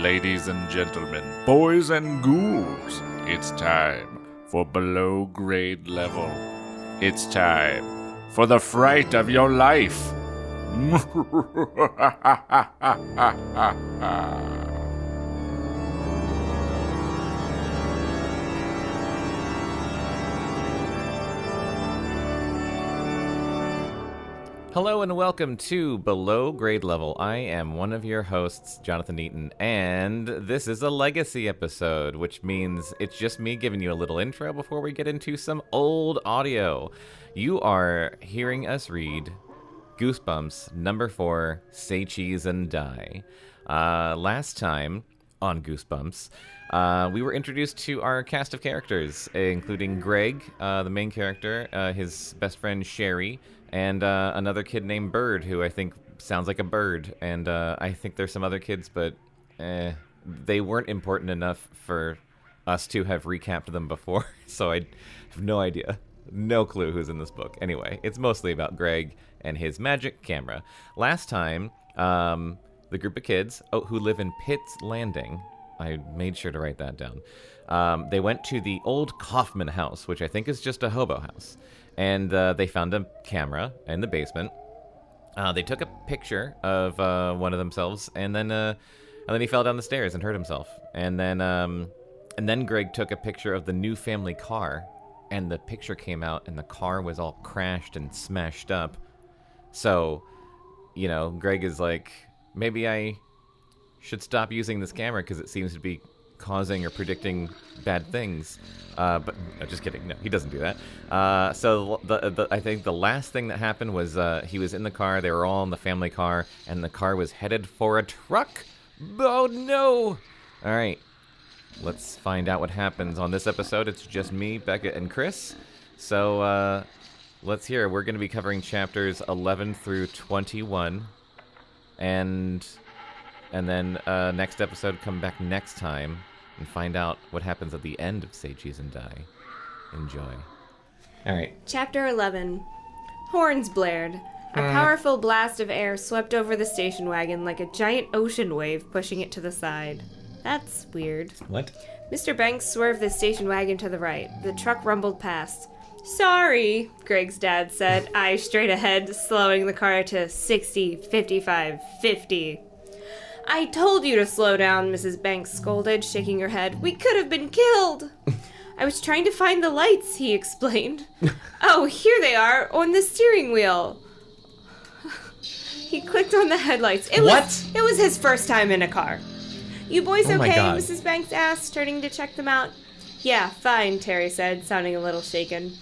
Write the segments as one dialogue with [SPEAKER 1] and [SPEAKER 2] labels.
[SPEAKER 1] Ladies and gentlemen, boys and ghouls, it's time for below grade level. It's time for the fright of your life.
[SPEAKER 2] Hello and welcome to Below Grade Level. I am one of your hosts, Jonathan Eaton, and this is a legacy episode, which means it's just me giving you a little intro before we get into some old audio. You are hearing us read Goosebumps number 4, Say Cheese and Die. Last time on Goosebumps, we were introduced to our cast of characters, including Greg, the main character, his best friend Sherry, and another kid named Bird, who I think sounds like a bird. And I think there's some other kids, but they weren't important enough for us to have recapped them before. So I have no idea. No clue who's in this book. Anyway, it's mostly about Greg and his magic camera. Last time, the group of kids who live in Pitt's Landing, I made sure to write that down. They went to the old Kaufman house, which I think is just a hobo house. And they found a camera in the basement. They took a picture of one of themselves, and then he fell down the stairs and hurt himself. And then Greg took a picture of the new family car, and the picture came out, and the car was all crashed and smashed up. So, you know, Greg is like, maybe I should stop using this camera because it seems to be causing or predicting bad things. But no, just kidding. No, he doesn't do that. So I think the last thing that happened was he was in the car. They were all in the family car, and the car was headed for a truck. Oh, no. All right. Let's find out what happens on this episode. It's just me, Bekah, and Chris. So let's hear. We're going to be covering chapters 11 through 21. And then next episode, come back next time and find out what happens at the end of Say Cheese and Die. Enjoy. All right.
[SPEAKER 3] Chapter 11. Horns blared. A powerful blast of air swept over the station wagon like a giant ocean wave, pushing it to the side. That's weird.
[SPEAKER 2] What?
[SPEAKER 3] Mr. Banks swerved the station wagon to the right. The truck rumbled past. Sorry, Greg's dad said, eyes straight ahead, slowing the car to 60, 55, 50. I told you to slow down, Mrs. Banks scolded, shaking her head. We could have been killed. I was trying to find the lights, he explained. Oh, here they are, on the steering wheel. He clicked on the headlights. It was his first time in a car. You boys okay? Mrs. Banks asked, turning to check them out. Yeah, fine, Terry said, sounding a little shaken.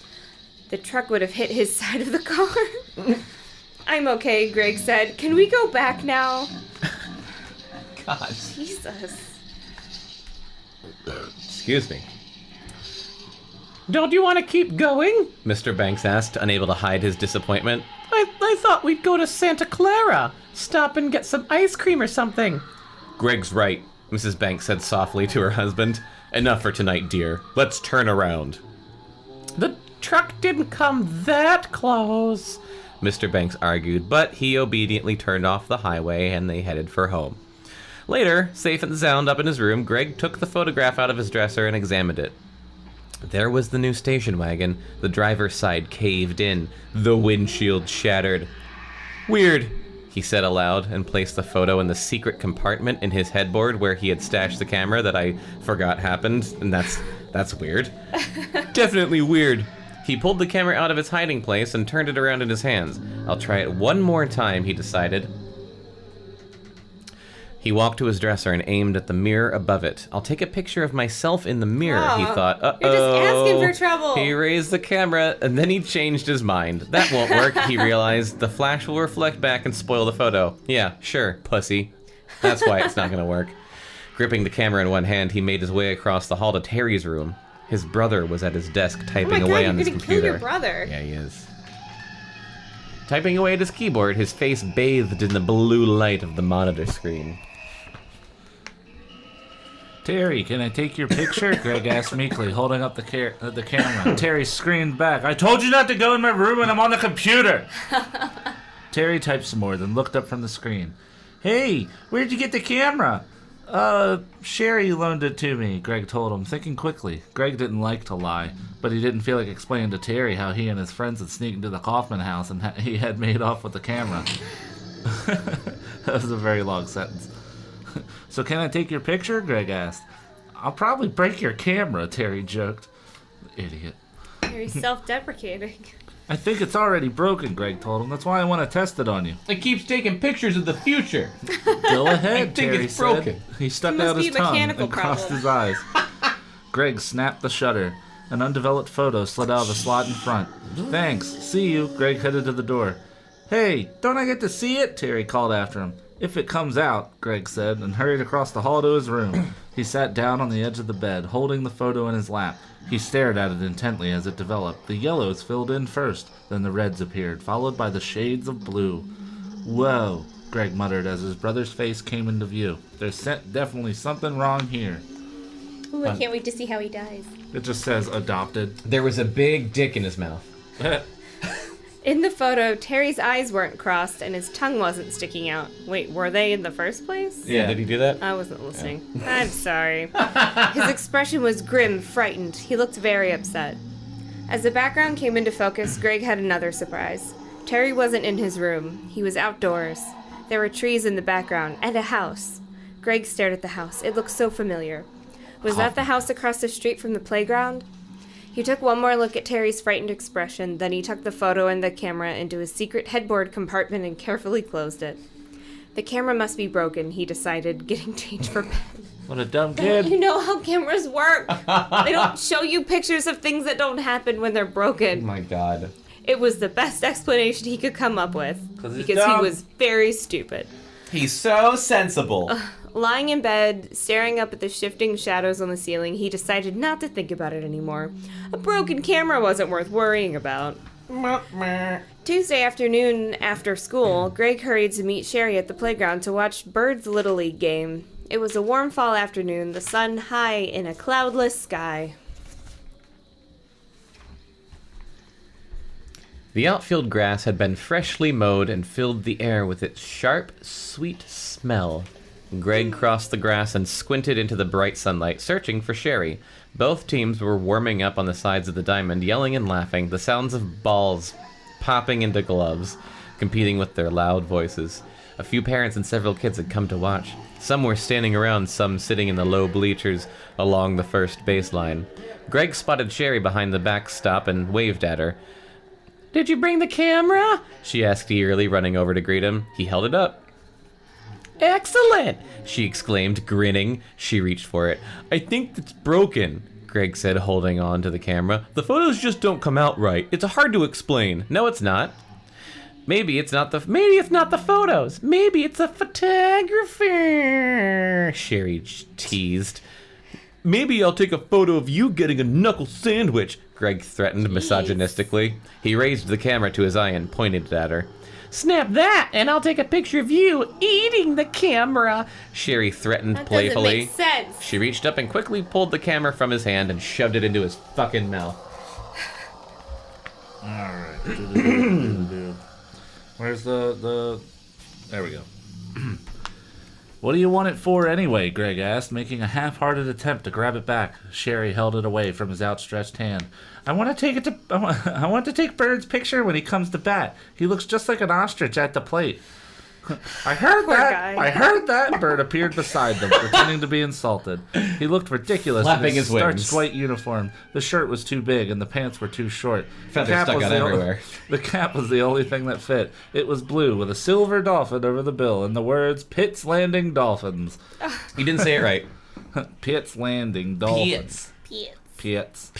[SPEAKER 3] The truck would have hit his side of the car. I'm okay, Greg said. Can we go back now?
[SPEAKER 2] God.
[SPEAKER 3] Jesus.
[SPEAKER 2] Excuse me.
[SPEAKER 4] Don't you want to keep going?
[SPEAKER 2] Mr. Banks asked, unable to hide his disappointment.
[SPEAKER 4] I thought we'd go to Santa Clara. Stop and get some ice cream or something.
[SPEAKER 2] Greg's right, Mrs. Banks said softly to her husband. Enough for tonight, dear. Let's turn around.
[SPEAKER 4] The truck didn't come that close,
[SPEAKER 2] Mr. Banks argued, but he obediently turned off the highway and they headed for home. Later, safe and sound up in his room, Greg took the photograph out of his dresser and examined it. There was the new station wagon. The driver's side caved in. The windshield shattered. Weird, he said aloud and placed the photo in the secret compartment in his headboard where he had stashed the camera that I forgot happened, and that's weird. Definitely weird. He pulled the camera out of its hiding place and turned it around in his hands. I'll try it one more time, he decided. He walked to his dresser and aimed at the mirror above it. I'll take a picture of myself in the mirror, he thought. Uh-oh.
[SPEAKER 3] You're just asking for trouble.
[SPEAKER 2] He raised the camera, and then he changed his mind. That won't work, he realized. The flash will reflect back and spoil the photo. Yeah, sure, pussy. That's why it's not going to work. Gripping the camera in one hand, he made his way across the hall to Terry's room. His brother was at his desk typing away on his computer.
[SPEAKER 3] You're gonna kill your brother.
[SPEAKER 2] Yeah, he is. Typing away at his keyboard, his face bathed in the blue light of the monitor screen.
[SPEAKER 5] Terry, can I take your picture? Greg asked meekly, holding up the camera. Terry screamed back, I told you not to go in my room and I'm on the computer. Terry typed some more, then looked up from the screen. Hey, where'd you get the camera? Sherry loaned it to me, Greg told him, thinking quickly. Greg didn't like to lie, but he didn't feel like explaining to Terry how he and his friends had sneaked into the Kaufman house and he had made off with the camera. That was a very long sentence. So can I take your picture? Greg asked. I'll probably break your camera, Terry joked. Idiot.
[SPEAKER 3] Very self-deprecating.
[SPEAKER 5] I think it's already broken, Greg told him. That's why I want to test it on you.
[SPEAKER 2] It keeps taking pictures of the future.
[SPEAKER 5] Go ahead,
[SPEAKER 2] I think
[SPEAKER 5] Terry
[SPEAKER 2] it's
[SPEAKER 5] said.
[SPEAKER 2] broken.
[SPEAKER 5] He stuck
[SPEAKER 3] It must
[SPEAKER 5] out
[SPEAKER 3] be
[SPEAKER 5] his
[SPEAKER 3] a
[SPEAKER 5] tongue
[SPEAKER 3] mechanical
[SPEAKER 5] and crossed
[SPEAKER 3] problem.
[SPEAKER 5] his eyes. Greg snapped the shutter. An undeveloped photo slid out of the slot in front. Thanks. See you. Greg headed to the door. Hey, don't I get to see it? Terry called after him. If it comes out, Greg said, and hurried across the hall to his room. He sat down on the edge of the bed, holding the photo in his lap. He stared at it intently as it developed. The yellows filled in first, then the reds appeared, followed by the shades of blue. Whoa, Greg muttered as his brother's face came into view. There's definitely something wrong here.
[SPEAKER 3] Ooh, I can't wait to see how he dies.
[SPEAKER 5] It just says adopted.
[SPEAKER 2] There was a big dick in his mouth.
[SPEAKER 3] In the photo, Terry's eyes weren't crossed and his tongue wasn't sticking out. Wait, were they in the first place?
[SPEAKER 2] Yeah, did he do that?
[SPEAKER 3] I wasn't listening. I'm sorry. His expression was grim, frightened. He looked very upset. As the background came into focus, Greg had another surprise. Terry wasn't in his room. He was outdoors. There were trees in the background, and a house. Greg stared at the house. It looked so familiar. Was that the house across the street from the playground? He took one more look at Terry's frightened expression, then he tucked the photo and the camera into his secret headboard compartment and carefully closed it. The camera must be broken, he decided, getting changed for bed.
[SPEAKER 5] What a dumb kid.
[SPEAKER 3] You know how cameras work. They don't show you pictures of things that don't happen when they're
[SPEAKER 2] Oh
[SPEAKER 3] broken.
[SPEAKER 2] my god.
[SPEAKER 3] It was the best explanation he could come up with,
[SPEAKER 5] he's
[SPEAKER 3] because he
[SPEAKER 5] dumb.
[SPEAKER 3] was very stupid.
[SPEAKER 2] He's so sensible.
[SPEAKER 3] Lying in bed, staring up at the shifting shadows on the ceiling, he decided not to think about it anymore. A broken camera wasn't worth worrying about. Tuesday afternoon, after school, Greg hurried to meet Sherry at the playground to watch Bird's Little League game. It was a warm fall afternoon, the sun high in a cloudless sky.
[SPEAKER 2] The outfield grass had been freshly mowed and filled the air with its sharp, sweet smell. Greg crossed the grass and squinted into the bright sunlight, searching for Sherry. Both teams were warming up on the sides of the diamond, yelling and laughing, the sounds of balls popping into gloves, competing with their loud voices. A few parents and several kids had come to watch. Some were standing around, some sitting in the low bleachers along the first baseline. Greg spotted Sherry behind the backstop and waved at her. "Did you bring the camera?" she asked eagerly, running over to greet him. He held it up. "Excellent!" she exclaimed, grinning. She reached for it. "I think it's broken," Greg said, holding on to the camera. "The photos just don't come out right. It's hard to explain." "No, it's not." Maybe it's not the photos. Maybe it's a photographer," Sherry teased. "Maybe I'll take a photo of you getting a knuckle sandwich," Greg threatened misogynistically. He raised the camera to his eye and pointed at her. "Snap that, and I'll take a picture of you eating the camera," Sherry threatened
[SPEAKER 3] That
[SPEAKER 2] playfully.
[SPEAKER 3] doesn't make sense.
[SPEAKER 2] She reached up and quickly pulled the camera from his hand and shoved it into his fucking mouth.
[SPEAKER 5] Alright. Where's the... There we go. "What do you want it for anyway?" Greg asked, making a half-hearted attempt to grab it back. Sherry held it away from his outstretched hand. I want to take Bird's picture when he comes to bat. He looks just like an ostrich at the plate." I heard
[SPEAKER 3] Poor
[SPEAKER 5] that.
[SPEAKER 3] guy.
[SPEAKER 5] I heard that. Bird appeared beside them, pretending to be insulted. He looked ridiculous
[SPEAKER 2] Flapping
[SPEAKER 5] in his
[SPEAKER 2] his wings.
[SPEAKER 5] starched white uniform. The shirt was too big and the pants were too short.
[SPEAKER 2] Feathers
[SPEAKER 5] The cap
[SPEAKER 2] stuck
[SPEAKER 5] was
[SPEAKER 2] out
[SPEAKER 5] the
[SPEAKER 2] everywhere.
[SPEAKER 5] The cap was the only thing that fit. It was blue with a silver dolphin over the bill and the words "Pitt's Landing Dolphins."
[SPEAKER 2] You didn't say it right.
[SPEAKER 5] Pitt's Landing Dolphins. Pitts.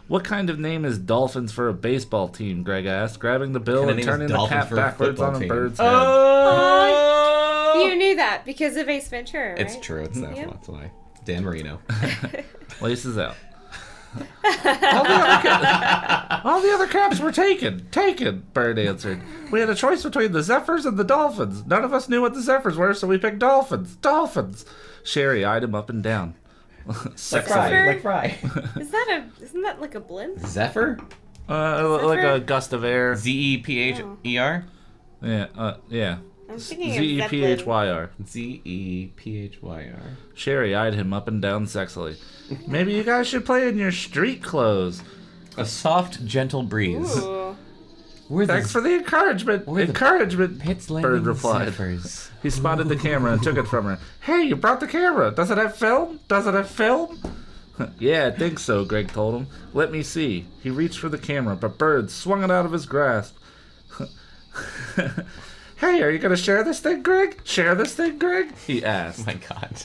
[SPEAKER 5] What kind of name is Dolphins for a baseball team? Greg asked, grabbing the bill
[SPEAKER 2] What
[SPEAKER 5] and
[SPEAKER 2] kind of name is
[SPEAKER 5] turning the
[SPEAKER 2] Dolphins
[SPEAKER 5] cap
[SPEAKER 2] for a
[SPEAKER 5] backwards
[SPEAKER 2] football
[SPEAKER 5] on a
[SPEAKER 2] team?
[SPEAKER 5] bird's head.
[SPEAKER 2] Oh!
[SPEAKER 3] You knew that because of Ace Ventura, right?
[SPEAKER 2] It's true. It's that.
[SPEAKER 3] Yep.
[SPEAKER 2] That's why. Dan Marino.
[SPEAKER 5] Laces out. All the other caps were taken. Bird answered. "We had a choice between the Zephyrs and the Dolphins. None of us knew what the Zephyrs were, so we picked Dolphins. Sherry eyed him up and down. Sexily.
[SPEAKER 2] Like Fry.
[SPEAKER 3] Isn't that like a blimp?
[SPEAKER 2] Zephyr?
[SPEAKER 5] Like a gust of air.
[SPEAKER 2] Zepher?
[SPEAKER 5] Yeah.
[SPEAKER 3] I'm thinking of
[SPEAKER 5] Zephyr.
[SPEAKER 2] Zephyr.
[SPEAKER 5] Sherry eyed him up and down sexily. Maybe you guys should play in your street clothes.
[SPEAKER 2] A soft, gentle breeze.
[SPEAKER 3] Ooh.
[SPEAKER 5] Thanks for the encouragement.
[SPEAKER 2] Pitts
[SPEAKER 5] Bird replied.
[SPEAKER 2] Zippers.
[SPEAKER 5] He spotted the camera and took it from her. Hey, you brought the camera. Does it have film? Yeah, I think so, Greg told him. Let me see. He reached for the camera, but Bird swung it out of his grasp. Hey, are you going to share this thing, Greg? He asked.
[SPEAKER 2] Oh my god.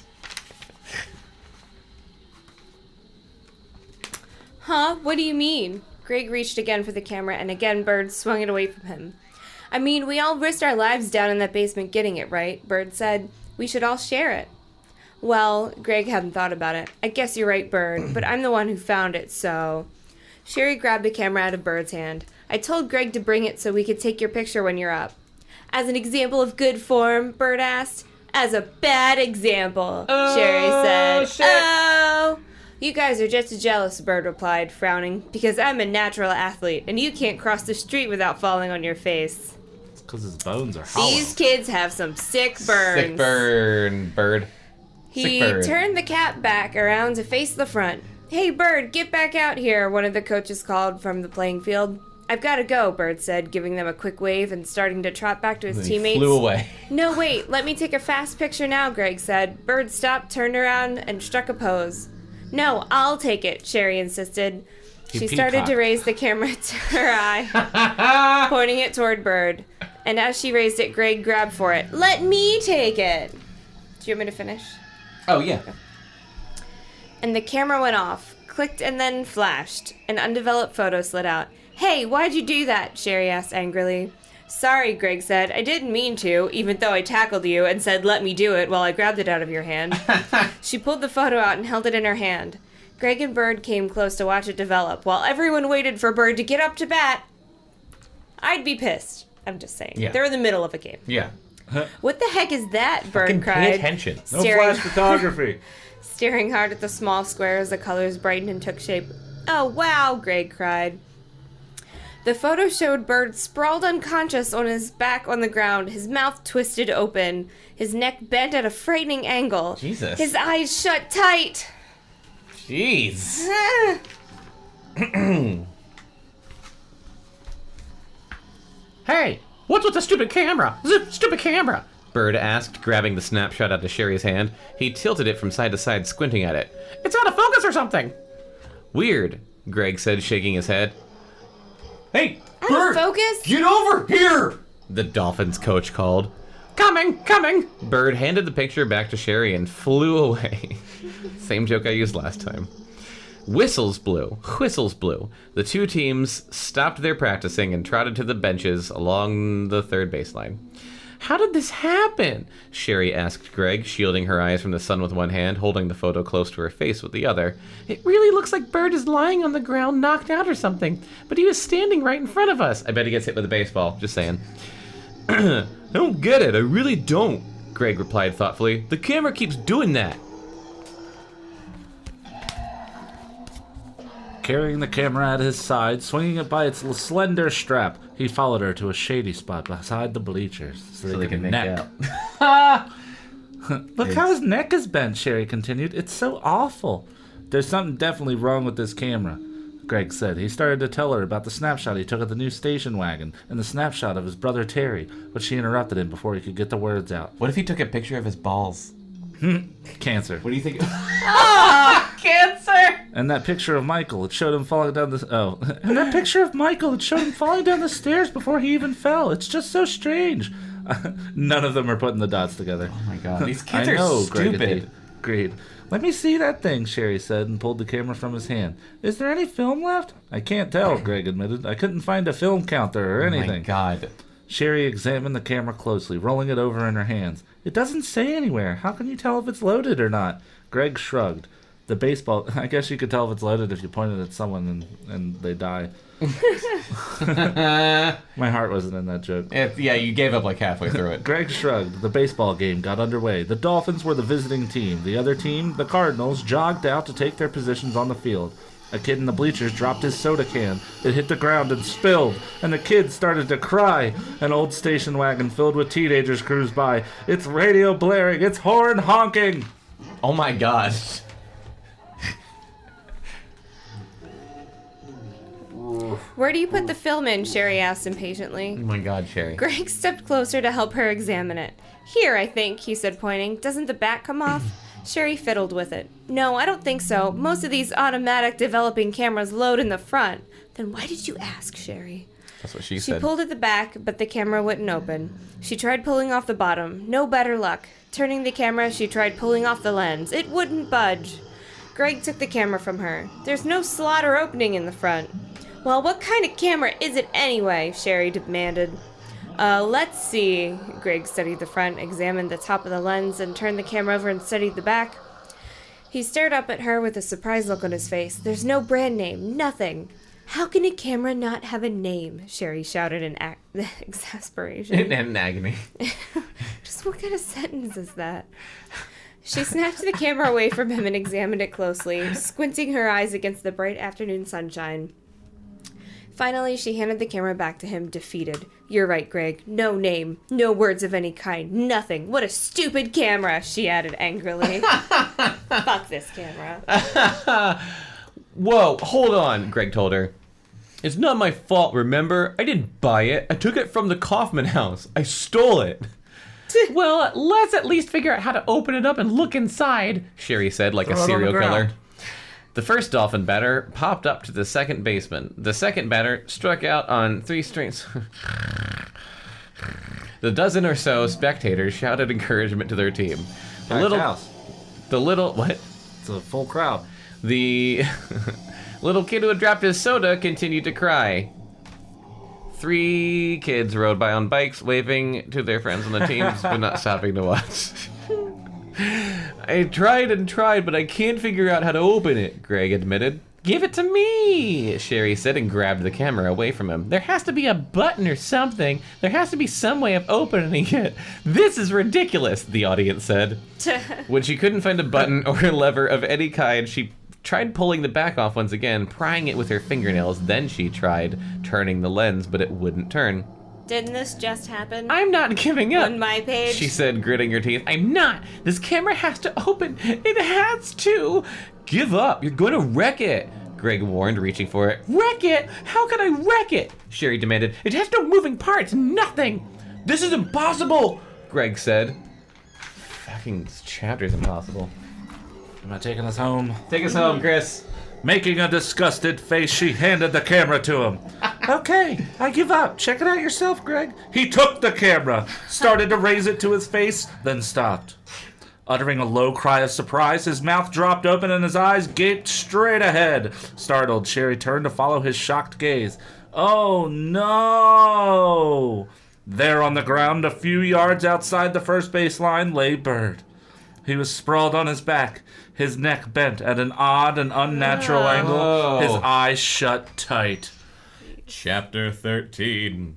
[SPEAKER 3] Huh? What do you mean? Greg reached again for the camera, and again Bird swung it away from him. I mean, we all risked our lives down in that basement getting it, right? Bird said. We should all share it. Well, Greg hadn't thought about it. I guess you're right, Bird, but I'm the one who found it, so... Sherry grabbed the camera out of Bird's hand. I told Greg to bring it so we could take your picture when you're up. As an example of good form, Bird asked. As a bad example, Sherry said.
[SPEAKER 2] Shit.
[SPEAKER 3] Oh! You guys are just as jealous, Bird replied, frowning, because I'm a natural athlete, and you can't cross the street without falling on your face.
[SPEAKER 5] It's because his bones are hollow.
[SPEAKER 3] These kids have some sick burns.
[SPEAKER 2] Sick burn, Bird.
[SPEAKER 3] He turned the cap back around to face the front. Hey, Bird, get back out here, one of the coaches called from the playing field. I've got to go, Bird said, giving them a quick wave and starting to trot back to his teammates.
[SPEAKER 2] He flew away.
[SPEAKER 3] No, wait, let me take a fast picture now, Greg said. Bird stopped, turned around, and struck a pose. No, I'll take it, Sherry insisted. She started to raise the camera to her eye, pointing it toward Bird. And as she raised it, Greg grabbed for it. Let me take it. Do you want me to finish?
[SPEAKER 2] Oh, yeah.
[SPEAKER 3] And the camera went off, clicked and then flashed. An undeveloped photo slid out. Hey, why'd you do that? Sherry asked angrily. Sorry, Greg said. I didn't mean to, even though I tackled you and said let me do it while I grabbed it out of your hand. She pulled the photo out and held it in her hand. Greg and Bird came close to watch it develop, while everyone waited for Bird to get up to bat. I'd be pissed. I'm just saying.
[SPEAKER 2] Yeah.
[SPEAKER 3] They're in the middle of a game.
[SPEAKER 2] Yeah.
[SPEAKER 3] What the heck is that? Bird
[SPEAKER 2] Fucking
[SPEAKER 3] cried.
[SPEAKER 2] pay attention.
[SPEAKER 5] No flash photography.
[SPEAKER 3] Staring hard at the small square as the colors brightened and took shape. Oh, wow, Greg cried. The photo showed Bird sprawled unconscious on his back on the ground, his mouth twisted open, his neck bent at a frightening angle.
[SPEAKER 2] Jesus.
[SPEAKER 3] His eyes shut tight.
[SPEAKER 2] Jeez.
[SPEAKER 4] Hey, what's with the stupid camera? Stupid camera.
[SPEAKER 2] Bird asked, grabbing the snapshot out of Sherry's hand. He tilted it from side to side, squinting at it.
[SPEAKER 4] It's out of focus or something.
[SPEAKER 2] Weird, Greg said, shaking his head. Hey,
[SPEAKER 3] Out
[SPEAKER 2] Bird,
[SPEAKER 3] of focus?
[SPEAKER 2] get over here! The Dolphins coach called.
[SPEAKER 4] Coming.
[SPEAKER 2] Bird handed the picture back to Sherry and flew away. Same joke I used last time. Whistles blew. The two teams stopped their practicing and trotted to the benches along the third baseline. How did this happen? Sherry asked Greg, shielding her eyes from the sun with one hand, holding the photo close to her face with the other.
[SPEAKER 4] It really looks like Bird is lying on the ground, knocked out or something. But he was standing right in front of us.
[SPEAKER 2] I bet he gets hit with a baseball, just saying. I don't get it, I really don't, Greg replied thoughtfully. The camera keeps doing that.
[SPEAKER 5] Carrying the camera at his side, swinging it by its slender strap, he followed her to a shady spot beside the bleachers so they could neck. Look how his neck is bent, Sherry continued. It's so awful. There's something definitely wrong with this camera, Greg said. He started to tell her about the snapshot he took of the new station wagon and the snapshot of his brother Terry, but she interrupted him before he could get the words out.
[SPEAKER 2] What if he took a picture of his balls?
[SPEAKER 5] Cancer.
[SPEAKER 2] What do you think?
[SPEAKER 3] Cancer!
[SPEAKER 5] And that picture of Michael, it showed him falling down the... And that picture of Michael, it showed him falling down the stairs before he even fell. It's just so strange. None of them are putting the dots together.
[SPEAKER 2] Oh my god, these kids
[SPEAKER 5] I know,
[SPEAKER 2] are stupid.
[SPEAKER 5] Agreed. Let me see that thing, Sherry said, and pulled the camera from his hand. Is there any film left? I can't tell, Greg admitted. I couldn't find a film counter or anything.
[SPEAKER 2] Oh my god.
[SPEAKER 5] Sherry examined the camera closely, rolling it over in her hands. It doesn't say anywhere. How can you tell if it's loaded or not? Greg shrugged. The baseball... I guess you could tell if it's loaded if you pointed at someone and they die. My heart wasn't in that joke.
[SPEAKER 2] Yeah, you gave up like halfway through it.
[SPEAKER 5] Greg shrugged. The baseball game got underway. The Dolphins were the visiting team. The other team, the Cardinals, jogged out to take their positions on the field. A kid in the bleachers dropped his soda can. It hit the ground and spilled, and the kid started to cry. An old station wagon filled with teenagers cruised by. Its radio blaring, its horn honking.
[SPEAKER 2] Oh my god.
[SPEAKER 3] Where do you put the film in? Sherry asked impatiently.
[SPEAKER 2] Oh my god, Sherry.
[SPEAKER 3] Greg stepped closer to help her examine it. Here, I think, he said, pointing. Doesn't the back come off? Sherry fiddled with it. No, I don't think so. Most of these automatic developing cameras load in the front. Then why did you ask, Sherry?
[SPEAKER 2] That's what she
[SPEAKER 3] She
[SPEAKER 2] said.
[SPEAKER 3] pulled at the back, but the camera wouldn't open. She tried pulling off the bottom. No better luck. Turning the camera, she tried pulling off the lens. It wouldn't budge. Greg took the camera from her. There's no slot or opening in the front. Well, what kind of camera is it anyway? Sherry demanded. Let's see. Greg studied the front, examined the top of the lens, and turned the camera over and studied the back. He stared up at her with a surprised look on his face. There's no brand name, nothing. How can a camera not have a name? Sherry shouted in exasperation.
[SPEAKER 2] In agony.
[SPEAKER 3] Just what kind of sentence is that? She snatched the camera away from him and examined it closely, squinting her eyes against the bright afternoon sunshine. Finally, she handed the camera back to him, defeated. You're right, Greg. No name. No words of any kind. Nothing. What a stupid camera, she added angrily. Fuck this camera.
[SPEAKER 2] Whoa, hold on, Greg told her. It's not my fault, remember? I didn't buy it. I took it from the Kaufman house. I stole it.
[SPEAKER 4] Well, let's at least figure out how to open it up and look inside.
[SPEAKER 2] Sherry said like
[SPEAKER 5] Throw
[SPEAKER 2] a
[SPEAKER 5] it on the
[SPEAKER 2] serial
[SPEAKER 5] ground.
[SPEAKER 2] killer. The first dolphin batter popped up to the second baseman. The second batter struck out on 3 strings. The dozen or so spectators shouted encouragement to their team.
[SPEAKER 5] Packed house.
[SPEAKER 2] What?
[SPEAKER 5] It's a full crowd.
[SPEAKER 2] The little kid who had dropped his soda continued to cry. 3 kids rode by on bikes, waving to their friends on the teams, but not stopping to watch. I tried and tried, but I can't figure out how to open it, Greg admitted. Give it to me, Sherry said and grabbed the camera away from him.
[SPEAKER 4] There has to be a button or something. There has to be some way of opening it.
[SPEAKER 2] This is ridiculous, the audience said. When she couldn't find a button or a lever of any kind, she tried pulling the back off once again, prying it with her fingernails. Then she tried turning the lens, but it wouldn't turn.
[SPEAKER 3] Didn't this just happen?
[SPEAKER 4] I'm not giving up.
[SPEAKER 3] On my page?
[SPEAKER 2] She said, gritting her teeth.
[SPEAKER 4] I'm not. This camera has to open. It has to.
[SPEAKER 2] Give up. You're going to wreck it, Greg warned, reaching for it.
[SPEAKER 4] Wreck it? How can I wreck it?
[SPEAKER 2] Sherry demanded.
[SPEAKER 4] It has no moving parts. Nothing.
[SPEAKER 2] This is impossible, Greg said. Fucking this chapter's impossible.
[SPEAKER 5] Am I taking us home?
[SPEAKER 2] Take us home, Chris.
[SPEAKER 5] Making a disgusted face, she handed the camera to him. Okay, I give up. Check it out yourself, Greg. He took the camera, started to raise it to his face, then stopped. Uttering a low cry of surprise, his mouth dropped open and his eyes gaped straight ahead. Startled, Sherry turned to follow his shocked gaze. Oh no! There on the ground, a few yards outside the first base line, lay Bird. He was sprawled on his back, his neck bent at an odd and unnatural angle, his eyes shut tight.
[SPEAKER 2] Chapter 13.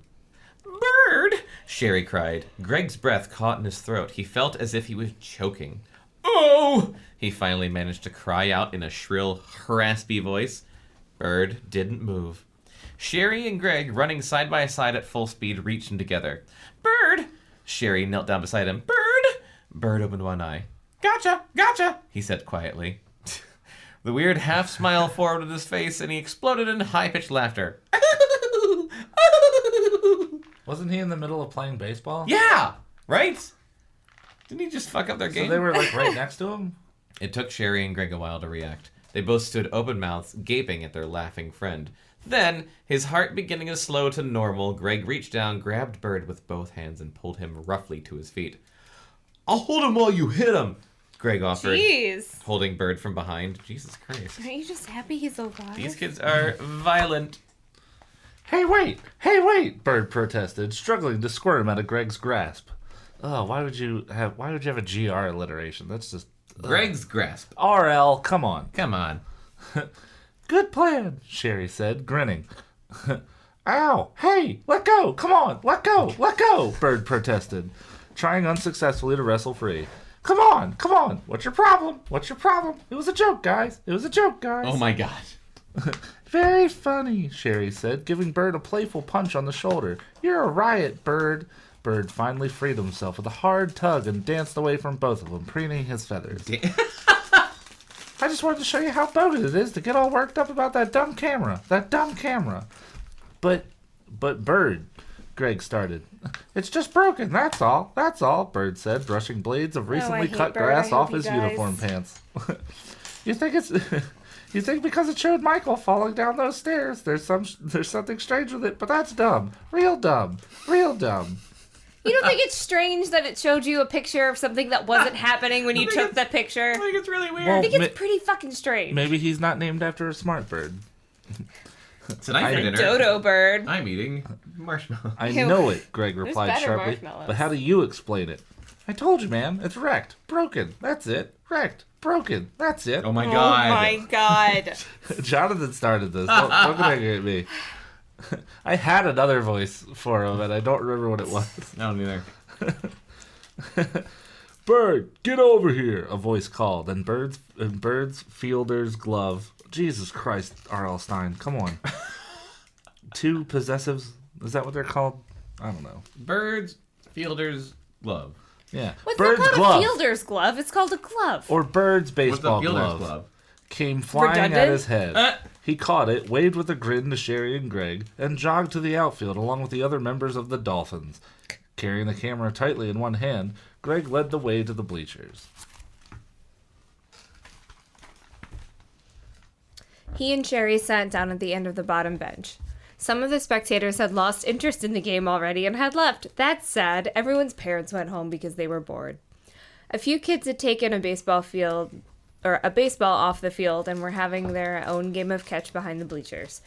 [SPEAKER 2] Bird! Sherry cried. Greg's breath caught in his throat. He felt as if he was choking. Oh! He finally managed to cry out in a shrill, raspy voice. Bird didn't move. Sherry and Greg, running side by side at full speed, reached him together. Bird! Sherry knelt down beside him. Bird! Bird opened one eye. Gotcha, he said quietly. The weird half-smile formed on his face, and he exploded in high-pitched laughter.
[SPEAKER 5] Wasn't he in the middle of playing baseball?
[SPEAKER 2] Yeah! Right? Didn't he just fuck up their game?
[SPEAKER 5] So they were like right next to him?
[SPEAKER 2] It took Sherry and Greg a while to react. They both stood open-mouthed, gaping at their laughing friend. Then, his heart beginning to slow to normal, Greg reached down, grabbed Bird with both hands, and pulled him roughly to his feet. I'll hold him while you hit him, Greg offered,
[SPEAKER 3] Jeez.
[SPEAKER 2] holding Bird from behind. Jesus Christ.
[SPEAKER 3] Aren't you just happy he's alive?
[SPEAKER 2] These kids are violent.
[SPEAKER 5] Hey, wait! Bird protested, struggling to squirm out of Greg's grasp. Oh, why would you have a GR alliteration? That's just...
[SPEAKER 2] Greg's grasp.
[SPEAKER 5] RL, come on.
[SPEAKER 2] Come on.
[SPEAKER 5] Good plan, Sherry said, grinning. Ow! Hey! Let go! Come on! Let go! Let go! Bird protested, trying unsuccessfully to wrestle free. Come on! What's your problem? It was a joke, guys.
[SPEAKER 2] Oh my god.
[SPEAKER 5] Very funny, Sherry said, giving Bird a playful punch on the shoulder. You're a riot, Bird. Bird finally freed himself with a hard tug and danced away from both of them, preening his feathers. I just wanted to show you how bogus it is to get all worked up about that dumb camera. But Bird, Greg started. It's just broken, that's all, Bird said, brushing blades of recently cut
[SPEAKER 3] Bird.
[SPEAKER 5] grass
[SPEAKER 3] I hope
[SPEAKER 5] off
[SPEAKER 3] he
[SPEAKER 5] his
[SPEAKER 3] dies.
[SPEAKER 5] uniform pants. You think because it showed Michael falling down those stairs, there's something strange with it, but that's dumb. Real dumb.
[SPEAKER 3] You don't think it's strange that it showed you a picture of something that wasn't happening when you took the picture?
[SPEAKER 2] I think it's really weird.
[SPEAKER 5] Well,
[SPEAKER 3] I think it's pretty fucking strange.
[SPEAKER 5] Maybe he's not named after a smart bird.
[SPEAKER 2] Tonight for dinner,
[SPEAKER 3] Dodo bird.
[SPEAKER 2] I'm eating marshmallow.
[SPEAKER 5] I know it, Greg replied
[SPEAKER 3] better
[SPEAKER 5] sharply.
[SPEAKER 3] marshmallows.
[SPEAKER 5] But how do you explain it? I told you, man. It's wrecked. Broken. That's it. Wrecked. Broken. That's it.
[SPEAKER 2] Oh my god.
[SPEAKER 3] Oh my god.
[SPEAKER 5] Jonathan started this. Don't get angry at me. I had another voice for him, and I don't remember what it was.
[SPEAKER 2] I don't either.
[SPEAKER 5] Bird, get over here, a voice called, and Bird's fielder's glove. Jesus Christ, R.L. Stine, come on. Two possessives, is that what they're called? I don't know.
[SPEAKER 2] Birds, fielders, glove.
[SPEAKER 5] Yeah.
[SPEAKER 3] What's
[SPEAKER 5] Bird's
[SPEAKER 3] not called
[SPEAKER 5] glove,
[SPEAKER 3] a fielder's glove? It's called a glove.
[SPEAKER 5] or Bird's
[SPEAKER 2] What's the
[SPEAKER 5] baseball
[SPEAKER 2] fielder's
[SPEAKER 5] glove,
[SPEAKER 2] glove?
[SPEAKER 5] came flying at
[SPEAKER 3] Redundant?
[SPEAKER 5] his head. He caught it, waved with a grin to Sherry and Greg, and jogged to the outfield along with the other members of the Dolphins. Carrying the camera tightly in one hand, Greg led the way to the bleachers.
[SPEAKER 3] He and Sherry sat down at the end of the bottom bench. Some of the spectators had lost interest in the game already and had left. That's sad. Everyone's parents went home because they were bored. A few kids had taken a baseball off the field and were having their own game of catch behind the bleachers.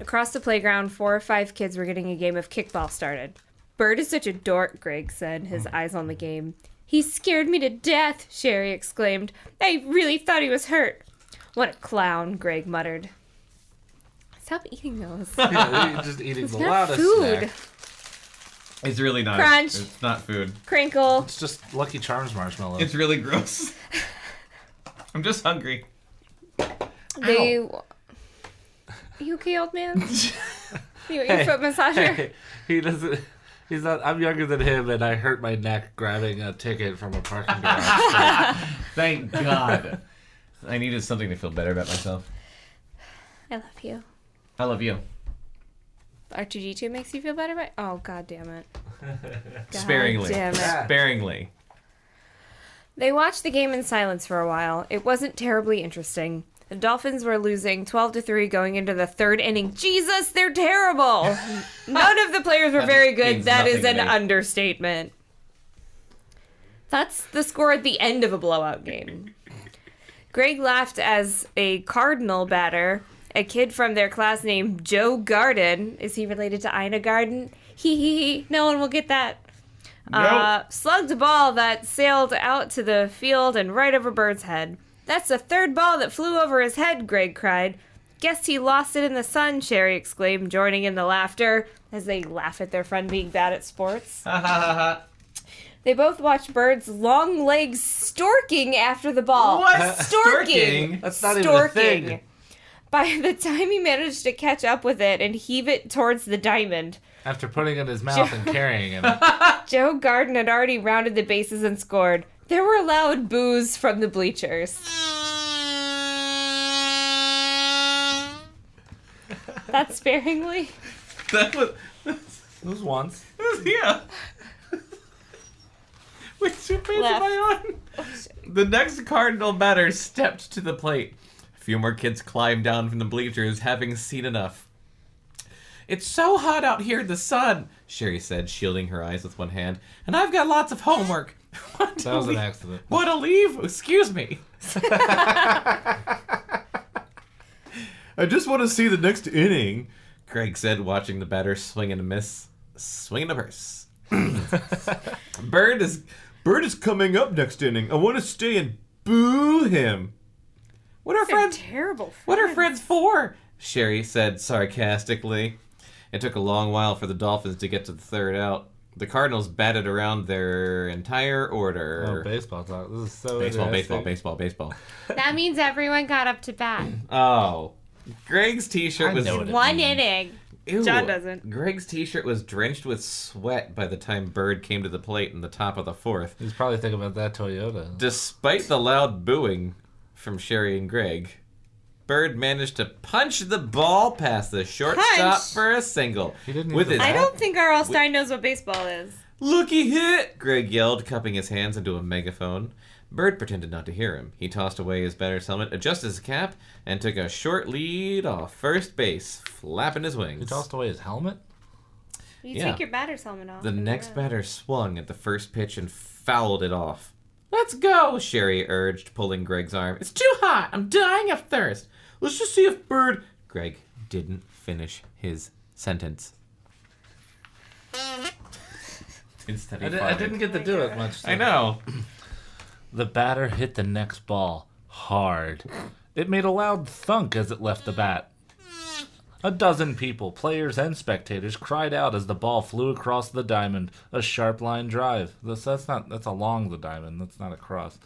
[SPEAKER 3] Across the playground, 4 or 5 kids were getting a game of kickball started. Bird is such a dork, Greg said, his eyes on the game. He scared me to death, Sherry exclaimed. I really thought he was hurt. What a clown, Greg muttered. Stop eating those.
[SPEAKER 5] Yeah, you're just eating the
[SPEAKER 3] Not
[SPEAKER 5] loudest
[SPEAKER 3] food.
[SPEAKER 5] snack.
[SPEAKER 2] It's really not.
[SPEAKER 3] Crunch.
[SPEAKER 2] It's not food.
[SPEAKER 3] Crinkle.
[SPEAKER 5] It's just Lucky Charms marshmallows.
[SPEAKER 2] It's really gross. I'm just hungry.
[SPEAKER 3] You okay, old man? You want your foot massager?
[SPEAKER 5] Hey, he doesn't. He's not. I'm younger than him, and I hurt my neck grabbing a ticket from a parking garage.
[SPEAKER 2] Thank God. I needed something to feel better about myself.
[SPEAKER 3] I love you.
[SPEAKER 2] I love you.
[SPEAKER 3] R2D2 makes you feel better, right? Oh, god damn it. God
[SPEAKER 2] Sparingly.
[SPEAKER 3] damn it.
[SPEAKER 2] Sparingly.
[SPEAKER 3] They watched the game in silence for a while. It wasn't terribly interesting. The Dolphins were losing 12-3 going into the 3rd inning. Jesus, they're terrible! None of the players were very good.
[SPEAKER 2] means
[SPEAKER 3] That is
[SPEAKER 2] nothing
[SPEAKER 3] an
[SPEAKER 2] to me.
[SPEAKER 3] understatement. That's the score at the end of a blowout game. Greg laughed as a Cardinal batter, a kid from their class named Joe Garden. Is he related to Ina Garden? Hee. No one will get that. Slugged a ball that sailed out to the field and right over Bird's head. That's the 3rd ball that flew over his head, Greg cried. Guess he lost it in the sun, Sherry exclaimed, joining in the laughter as they laugh at their friend being bad at sports. They both watched Bird's long legs storking after the ball.
[SPEAKER 2] What?
[SPEAKER 3] Storking?
[SPEAKER 5] That's not even a thing.
[SPEAKER 3] By the time he managed to catch up with it and heave it towards the diamond,
[SPEAKER 5] After putting it in his mouth and carrying it.
[SPEAKER 3] Joe Garden had already rounded the bases and scored. There were loud boos from the bleachers. That's sparingly.
[SPEAKER 2] That was...
[SPEAKER 5] It was once.
[SPEAKER 2] Yeah. Which page am I on? The next Cardinal batter stepped to the plate. A few more kids climbed down from the bleachers, having seen enough. It's so hot out here in the sun, Sherry said, shielding her eyes with one hand. And I've got lots of homework.
[SPEAKER 5] That was an accident.
[SPEAKER 2] Want to leave? Excuse me. I just want to see the next inning, Greg said, watching the batter swing and miss. Swing and a purse. Bird is coming up next inning. I want to stay and boo him. What are friends?
[SPEAKER 3] Terrible.
[SPEAKER 2] What are friends for? Sherry said sarcastically. It took a long while for the Dolphins to get to the 3rd out. The Cardinals batted around their entire order.
[SPEAKER 5] Oh, baseball talk. This is so
[SPEAKER 2] Baseball.
[SPEAKER 5] interesting.
[SPEAKER 2] Baseball.
[SPEAKER 3] That means everyone got up to bat.
[SPEAKER 2] Oh. Greg's t-shirt was
[SPEAKER 3] One inning.
[SPEAKER 2] Ew.
[SPEAKER 3] John doesn't.
[SPEAKER 2] Greg's t-shirt was drenched with sweat by the time Bird came to the plate in the top of the fourth.
[SPEAKER 5] He's probably thinking about that Toyota.
[SPEAKER 2] Despite the loud booing from Sherry and Greg, Bird managed to punch the ball past the shortstop for a single.
[SPEAKER 5] He didn't
[SPEAKER 2] with his
[SPEAKER 3] I don't think R.L. Stine knows what baseball is.
[SPEAKER 2] Looky hit! Greg yelled, cupping his hands into a megaphone. Bird pretended not to hear him. He tossed away his batter's helmet, adjusted his cap, and took a short lead off first base, flapping his wings.
[SPEAKER 5] He tossed away his helmet?
[SPEAKER 3] You take your batter's helmet off.
[SPEAKER 2] The next batter swung at the first pitch and fouled it off. Let's go, Sherry urged, pulling Greg's arm. It's too hot. I'm dying of thirst. Let's just see if Bird... Greg didn't finish his sentence.
[SPEAKER 5] I didn't get to do it much.
[SPEAKER 2] I know.
[SPEAKER 5] The batter hit the next ball hard. It made a loud thunk as it left the bat. A dozen people, players and spectators, cried out as the ball flew across the diamond, a sharp line drive. That's along the diamond. That's not across.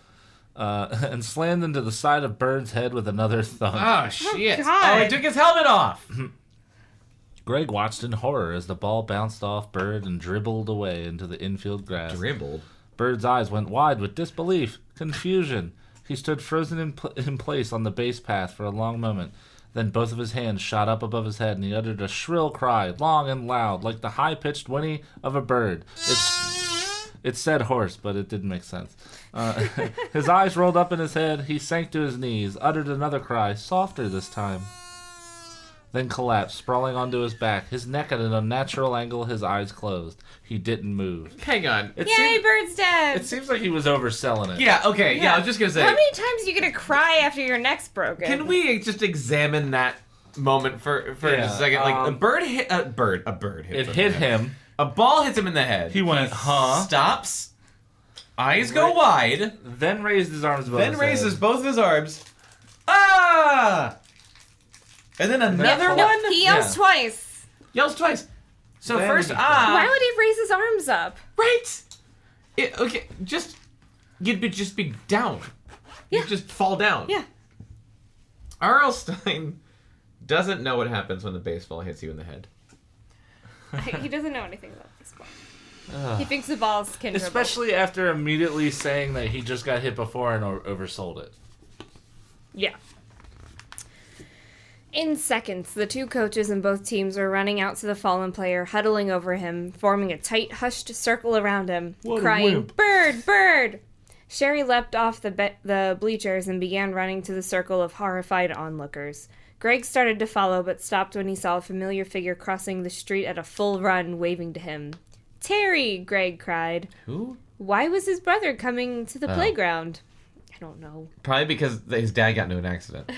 [SPEAKER 5] And slammed into the side of Bird's head with another thunk.
[SPEAKER 2] Oh, shit.
[SPEAKER 3] God.
[SPEAKER 2] He took his helmet off.
[SPEAKER 5] Greg watched in horror as the ball bounced off Bird and dribbled away into the infield grass.
[SPEAKER 2] Dribbled?
[SPEAKER 5] Bird's eyes went wide with disbelief, confusion. He stood frozen in place on the base path for a long moment. Then both of his hands shot up above his head, and he uttered a shrill cry, long and loud, like the high-pitched whinny of a bird. It said horse, but it didn't make sense. His eyes rolled up in his head. He sank to his knees, uttered another cry, softer this time. Then collapsed, sprawling onto his back, his neck at an unnatural angle, his eyes closed. He didn't move.
[SPEAKER 2] Hang on.
[SPEAKER 3] Yay, Bird's dead!
[SPEAKER 5] It seems like he was overselling it.
[SPEAKER 2] Yeah, okay. Yeah, I was just going to say.
[SPEAKER 3] How many times are you going to cry after your neck's broken?
[SPEAKER 2] Can we just examine that moment for a second? Like, a bird hit him.
[SPEAKER 5] It hit him.
[SPEAKER 2] A ball hits him in the head.
[SPEAKER 5] He went, huh?
[SPEAKER 2] Stops. Eyes go wide.
[SPEAKER 5] Then raised his arms above
[SPEAKER 2] Then
[SPEAKER 5] his
[SPEAKER 2] raises
[SPEAKER 5] head.
[SPEAKER 2] both of his arms. Ah! And then another one?
[SPEAKER 3] He yells twice.
[SPEAKER 2] Yells twice. So
[SPEAKER 5] Then
[SPEAKER 2] first,
[SPEAKER 5] he-
[SPEAKER 3] Why would he raise his arms up?
[SPEAKER 2] Right. Okay, you'd just be down. You'd just fall down.
[SPEAKER 3] Yeah.
[SPEAKER 2] R.L. Stine doesn't know what happens when the baseball hits you in the head.
[SPEAKER 3] He doesn't know anything about baseball. He thinks the balls can dribble.
[SPEAKER 5] Especially after immediately saying that he just got hit before and oversold it.
[SPEAKER 3] Yeah. In seconds, the two coaches in both teams were running out to the fallen player, huddling over him, forming a tight, hushed circle around him, crying, "Bird! Bird!" Sherry leapt off the bleachers and began running to the circle of horrified onlookers. Greg started to follow, but stopped when he saw a familiar figure crossing the street at a full run, waving to him. "Terry!" Greg cried.
[SPEAKER 2] Who?
[SPEAKER 3] Why was his brother coming to the playground? I don't know.
[SPEAKER 2] Probably because his dad got into an accident.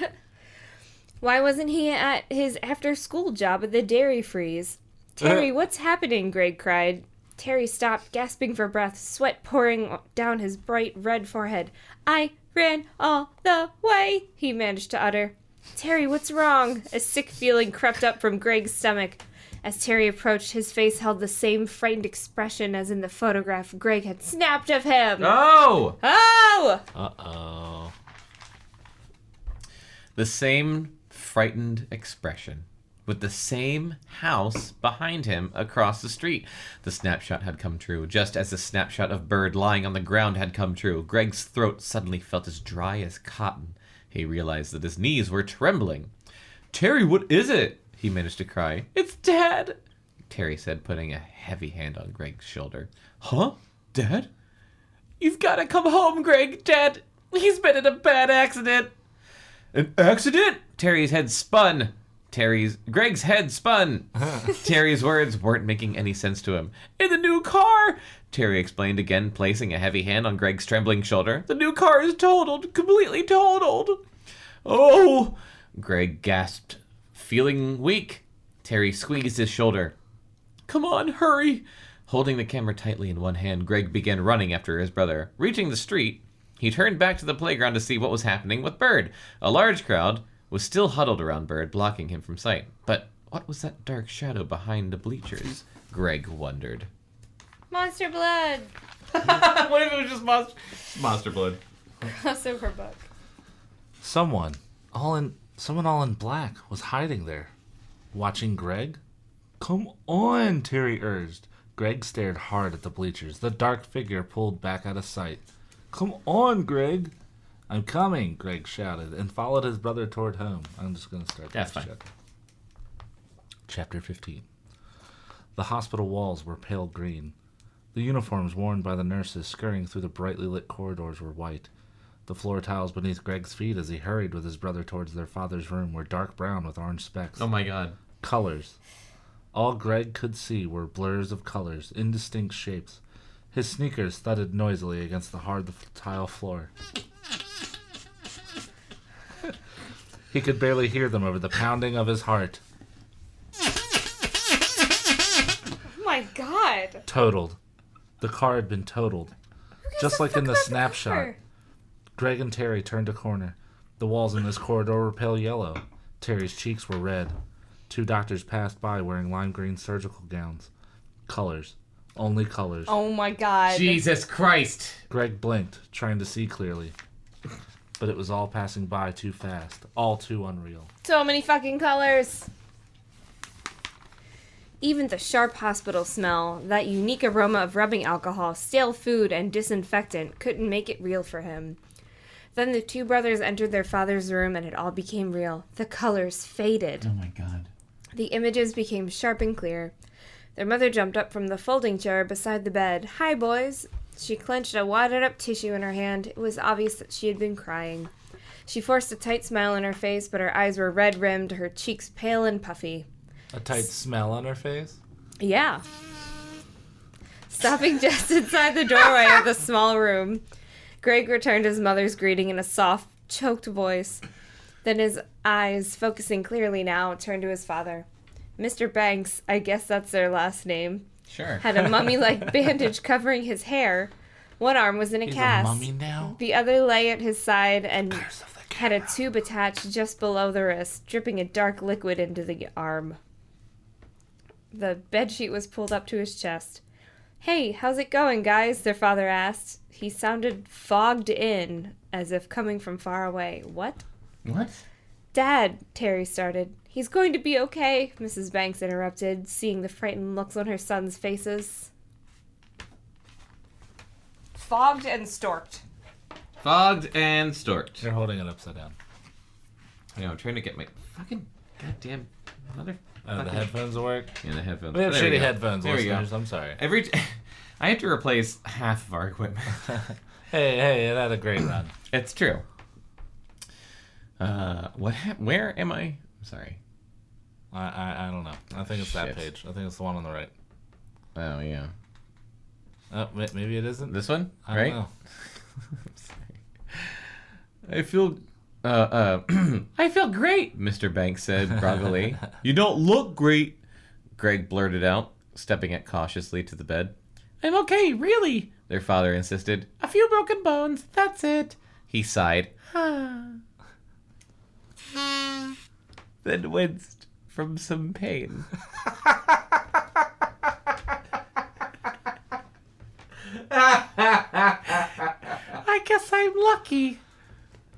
[SPEAKER 3] Why wasn't he at his after-school job at the Dairy Freeze? "Terry, what's happening?" Greg cried. Terry stopped, gasping for breath, sweat pouring down his bright red forehead. "I ran all the way," he managed to utter. "Terry, what's wrong?" A sick feeling crept up from Greg's stomach. As Terry approached, his face held the same frightened expression as in the photograph Greg had snapped of him.
[SPEAKER 2] Oh!
[SPEAKER 3] Oh!
[SPEAKER 5] Uh-oh.
[SPEAKER 2] The same frightened expression, with the same house behind him across the street. The snapshot had come true, just as the snapshot of Bird lying on the ground had come true. Greg's throat suddenly felt as dry as cotton. He realized that his knees were trembling. "Terry, what is it?" he managed to cry. "It's Dad," Terry said, putting a heavy hand on Greg's shoulder. "Huh? Dad? You've got to come home, Greg. Dad, he's been in a bad accident." "An accident?" Terry's head spun. Greg's head spun. Terry's words weren't making any sense to him. "In the new car," Terry explained again, placing a heavy hand on Greg's trembling shoulder. "The new car is totaled, completely totaled." "Oh!" Greg gasped, feeling weak. Terry squeezed his shoulder. "Come on, hurry." Holding the camera tightly in one hand, Greg began running after his brother. Reaching the street, he turned back to the playground to see what was happening with Bird. A large crowd was still huddled around Bird, blocking him from sight. But what was that dark shadow behind the bleachers? Greg wondered.
[SPEAKER 3] Monster blood.
[SPEAKER 2] What if it was just monster blood?
[SPEAKER 3] Crossover book.
[SPEAKER 5] Someone, all in Someone all in black was hiding there. Watching Greg? Come on, Terry urged. Greg stared hard at the bleachers. The dark figure pulled back out of sight. Come on, Greg. I'm coming, Greg shouted, and followed his brother toward home. I'm just going to start
[SPEAKER 2] That's
[SPEAKER 5] this
[SPEAKER 2] fine.
[SPEAKER 5] Chapter 15. The hospital walls were pale green. The uniforms worn by the nurses scurrying through the brightly lit corridors were white. The floor tiles beneath Greg's feet as he hurried with his brother towards their father's room were dark brown with orange specks.
[SPEAKER 2] Oh my god.
[SPEAKER 5] Colors. All Greg could see were blurs of colors, indistinct shapes. His sneakers thudded noisily against the hard tile floor. He could barely hear them over the pounding of his heart.
[SPEAKER 3] Oh my god.
[SPEAKER 5] Totaled. The car had been totaled. Just like in the snapshot. Greg and Terry turned a corner. The walls in this corridor were pale yellow. Terry's cheeks were red. 2 doctors passed by wearing lime green surgical gowns. Colors. Only colors.
[SPEAKER 3] Oh my god.
[SPEAKER 2] Jesus Christ.
[SPEAKER 5] Greg blinked, trying to see clearly. But it was all passing by too fast. All too unreal.
[SPEAKER 3] So many fucking colors. Even the sharp hospital smell, that unique aroma of rubbing alcohol, stale food, and disinfectant couldn't make it real for him. Then the 2 brothers entered their father's room and it all became real. The colors faded.
[SPEAKER 2] Oh my god.
[SPEAKER 3] The images became sharp and clear. Their mother jumped up from the folding chair beside the bed. Hi, boys. She clenched a wadded-up tissue in her hand. It was obvious that she had been crying. She forced a tight smile on her face, but her eyes were red-rimmed, her cheeks pale and puffy.
[SPEAKER 5] A tight smell on her face?
[SPEAKER 3] Yeah. Stopping just inside the doorway of the small room, Greg returned his mother's greeting in a soft, choked voice. Then his eyes, focusing clearly now, turned to his father. Mr. Banks, I guess that's their last name,
[SPEAKER 2] Sure.
[SPEAKER 3] had a mummy-like bandage covering his hair. One arm was in a
[SPEAKER 5] He's
[SPEAKER 3] cast.
[SPEAKER 5] a mummy now?
[SPEAKER 3] The other lay at his side and
[SPEAKER 5] Curse of the
[SPEAKER 3] had a tube attached just below the wrist, dripping a dark liquid into the arm. The bedsheet was pulled up to his chest. Hey, how's it going, guys? Their father asked. He sounded fogged in, as if coming from far away. What?
[SPEAKER 2] What?
[SPEAKER 3] Dad, Terry started. He's going to be okay, Mrs. Banks interrupted, seeing the frightened looks on her sons' faces. Fogged and storked.
[SPEAKER 2] Fogged and storked.
[SPEAKER 5] They're holding it upside down.
[SPEAKER 2] I know, I'm trying to get my fucking goddamn mother.
[SPEAKER 5] The headphones will work?
[SPEAKER 2] Yeah, the headphones.
[SPEAKER 5] We have
[SPEAKER 2] There
[SPEAKER 5] shitty
[SPEAKER 2] go.
[SPEAKER 5] headphones,
[SPEAKER 2] There we go.
[SPEAKER 5] listeners. I'm sorry.
[SPEAKER 2] I have to replace half of our equipment.
[SPEAKER 5] Hey, it had a great run.
[SPEAKER 2] It's true. Where am I? I'm sorry.
[SPEAKER 5] I don't know. I think it's that
[SPEAKER 2] Shit.
[SPEAKER 5] page. I think it's the one on the right.
[SPEAKER 2] Oh, yeah.
[SPEAKER 5] Oh, maybe it isn't.
[SPEAKER 2] This one?
[SPEAKER 5] I
[SPEAKER 2] Right?
[SPEAKER 5] don't know.
[SPEAKER 2] I feel I feel great, Mr. Banks said groggily. You don't look great, Greg blurted out, stepping it cautiously to the bed. I'm okay, really, their father insisted. A few broken bones, that's it. He sighed. Then winced from some pain. I guess I'm lucky.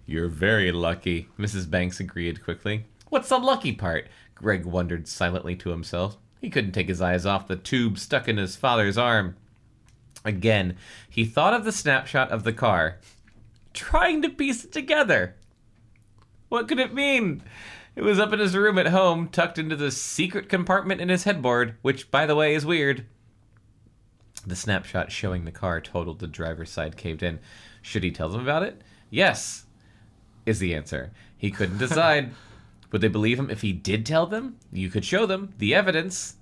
[SPEAKER 2] You're very lucky, Mrs. Banks agreed quickly. What's the lucky part? Greg wondered silently to himself. He couldn't take his eyes off the tube stuck in his father's arm. Again, he thought of the snapshot of the car, trying to piece it together. What could it mean? It was up in his room at home, tucked into the secret compartment in his headboard, which, by the way, is weird. The snapshot showing the car totaled, the driver's side caved in. Should he tell them about it? Yes, is the answer. He couldn't decide. Would they believe him if he did tell them? You could show them the evidence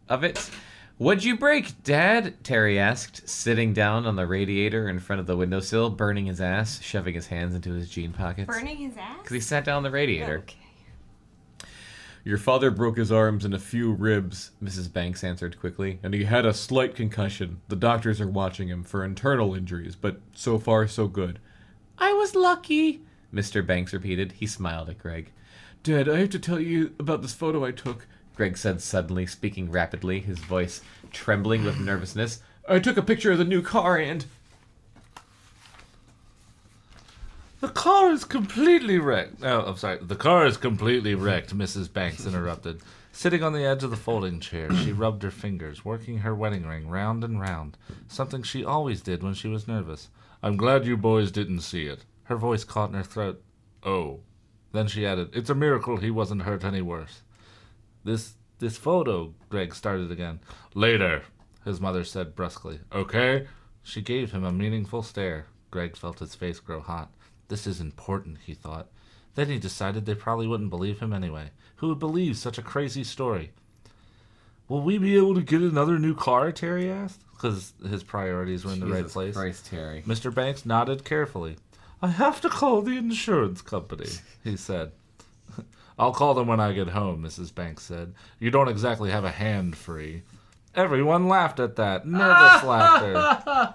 [SPEAKER 2] of it. What'd you break, Dad? Terry asked, sitting down on the radiator in front of the windowsill, burning his ass, shoving his hands into his jean pockets.
[SPEAKER 3] Burning his ass?
[SPEAKER 2] Because he sat down on the radiator.
[SPEAKER 3] Okay.
[SPEAKER 2] Your father broke his arms and a few ribs, Mrs. Banks answered quickly, and he had a slight concussion. The doctors are watching him for internal injuries, but so far so good. I was lucky, Mr. Banks repeated. He smiled at Greg. Dad, I have to tell you about this photo I took, Greg said suddenly, speaking rapidly, his voice trembling with nervousness. I took a picture of the new car and...
[SPEAKER 5] The car is completely wrecked. Oh, I'm sorry. The car is completely wrecked, Mrs. Banks interrupted. Sitting on the edge of the folding chair, she rubbed her fingers, working her wedding ring round and round, something she always did when she was nervous. I'm glad you boys didn't see it. Her voice caught in her throat. Oh. Then she added, it's a miracle he wasn't hurt any worse. This photo, Greg started again. Later, his mother said brusquely. Okay? She gave him a meaningful stare. Greg felt his face grow hot. This is important, he thought. Then he decided they probably wouldn't believe him anyway. Who would believe such a crazy story? Will we be able to get another new car, Terry asked, because his priorities were in the right place.
[SPEAKER 2] Christ, Terry.
[SPEAKER 5] Mr. Banks nodded carefully. I have to call the insurance company, he said. I'll call them when I get home, Mrs. Banks said. You don't exactly have a hand free. Everyone laughed at that. Nervous laughter.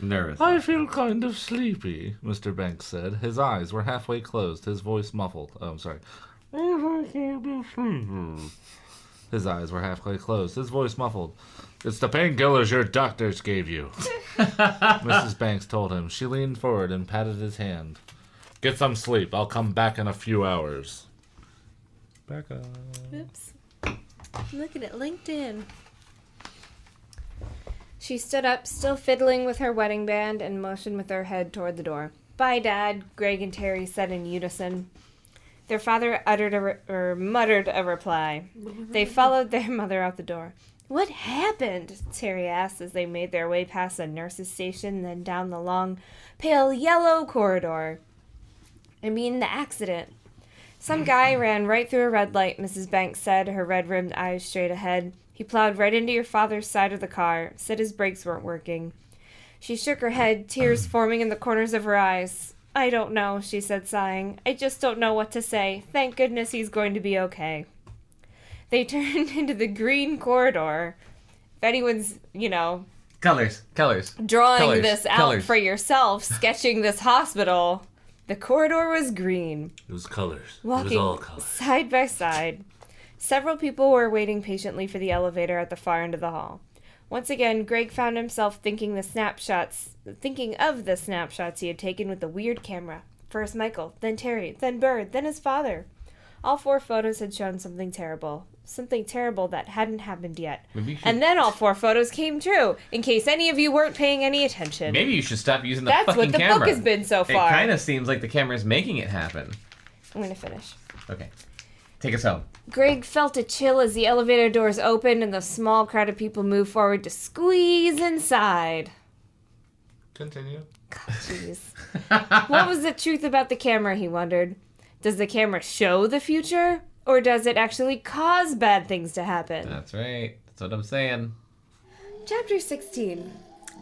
[SPEAKER 2] Nervous.
[SPEAKER 5] I feel kind of sleepy, Mr. Banks said. His eyes were halfway closed, his voice muffled. Oh, I'm sorry. His eyes were halfway closed, his voice muffled. It's the painkillers your doctors gave you, Mrs. Banks told him. She leaned forward and patted his hand. Get some sleep. I'll come back in a few hours. Bekah.
[SPEAKER 3] Oops. I'm looking at LinkedIn. She stood up, still fiddling with her wedding band, and motioned with her head toward the door. Bye, Dad, Greg and Terry said in unison. Their father muttered a reply. They followed their mother out the door. What happened? Terry asked as they made their way past a nurse's station, then down the long, pale yellow corridor. I mean, the accident. Some guy ran right through a red light, Mrs. Banks said, her red-rimmed eyes straight ahead. He plowed right into your father's side of the car, said his brakes weren't working. She shook her head, tears forming in the corners of her eyes. I don't know, she said, sighing. I just don't know what to say. Thank goodness he's going to be okay. They turned into the green corridor. If anyone's,
[SPEAKER 2] Colors.
[SPEAKER 3] drawing this out for yourself, sketching this hospital, the corridor was green.
[SPEAKER 5] It was colors.
[SPEAKER 3] Walking
[SPEAKER 5] It was all colors.
[SPEAKER 3] side by side. Several people were waiting patiently for the elevator at the far end of the hall. Once again, Greg found himself thinking of the snapshots he had taken with the weird camera. First Michael, then Terry, then Bird, then his father. All 4 photos had shown something terrible that hadn't happened yet. And then all 4 photos came true, in case any of you weren't paying any attention.
[SPEAKER 2] Maybe you should stop using the
[SPEAKER 3] That's
[SPEAKER 2] fucking
[SPEAKER 3] what the
[SPEAKER 2] camera.
[SPEAKER 3] book has been so far.
[SPEAKER 2] It kind of seems like the camera's making it happen.
[SPEAKER 3] I'm going to finish.
[SPEAKER 2] Okay. Take us home.
[SPEAKER 3] Greg felt a chill as the elevator doors opened and the small crowd of people moved forward to squeeze inside.
[SPEAKER 5] Continue.
[SPEAKER 3] Jeez. What was the truth about the camera, he wondered. Does the camera show the future? Or does it actually cause bad things to happen?
[SPEAKER 2] That's right. That's what I'm saying.
[SPEAKER 3] Chapter 16.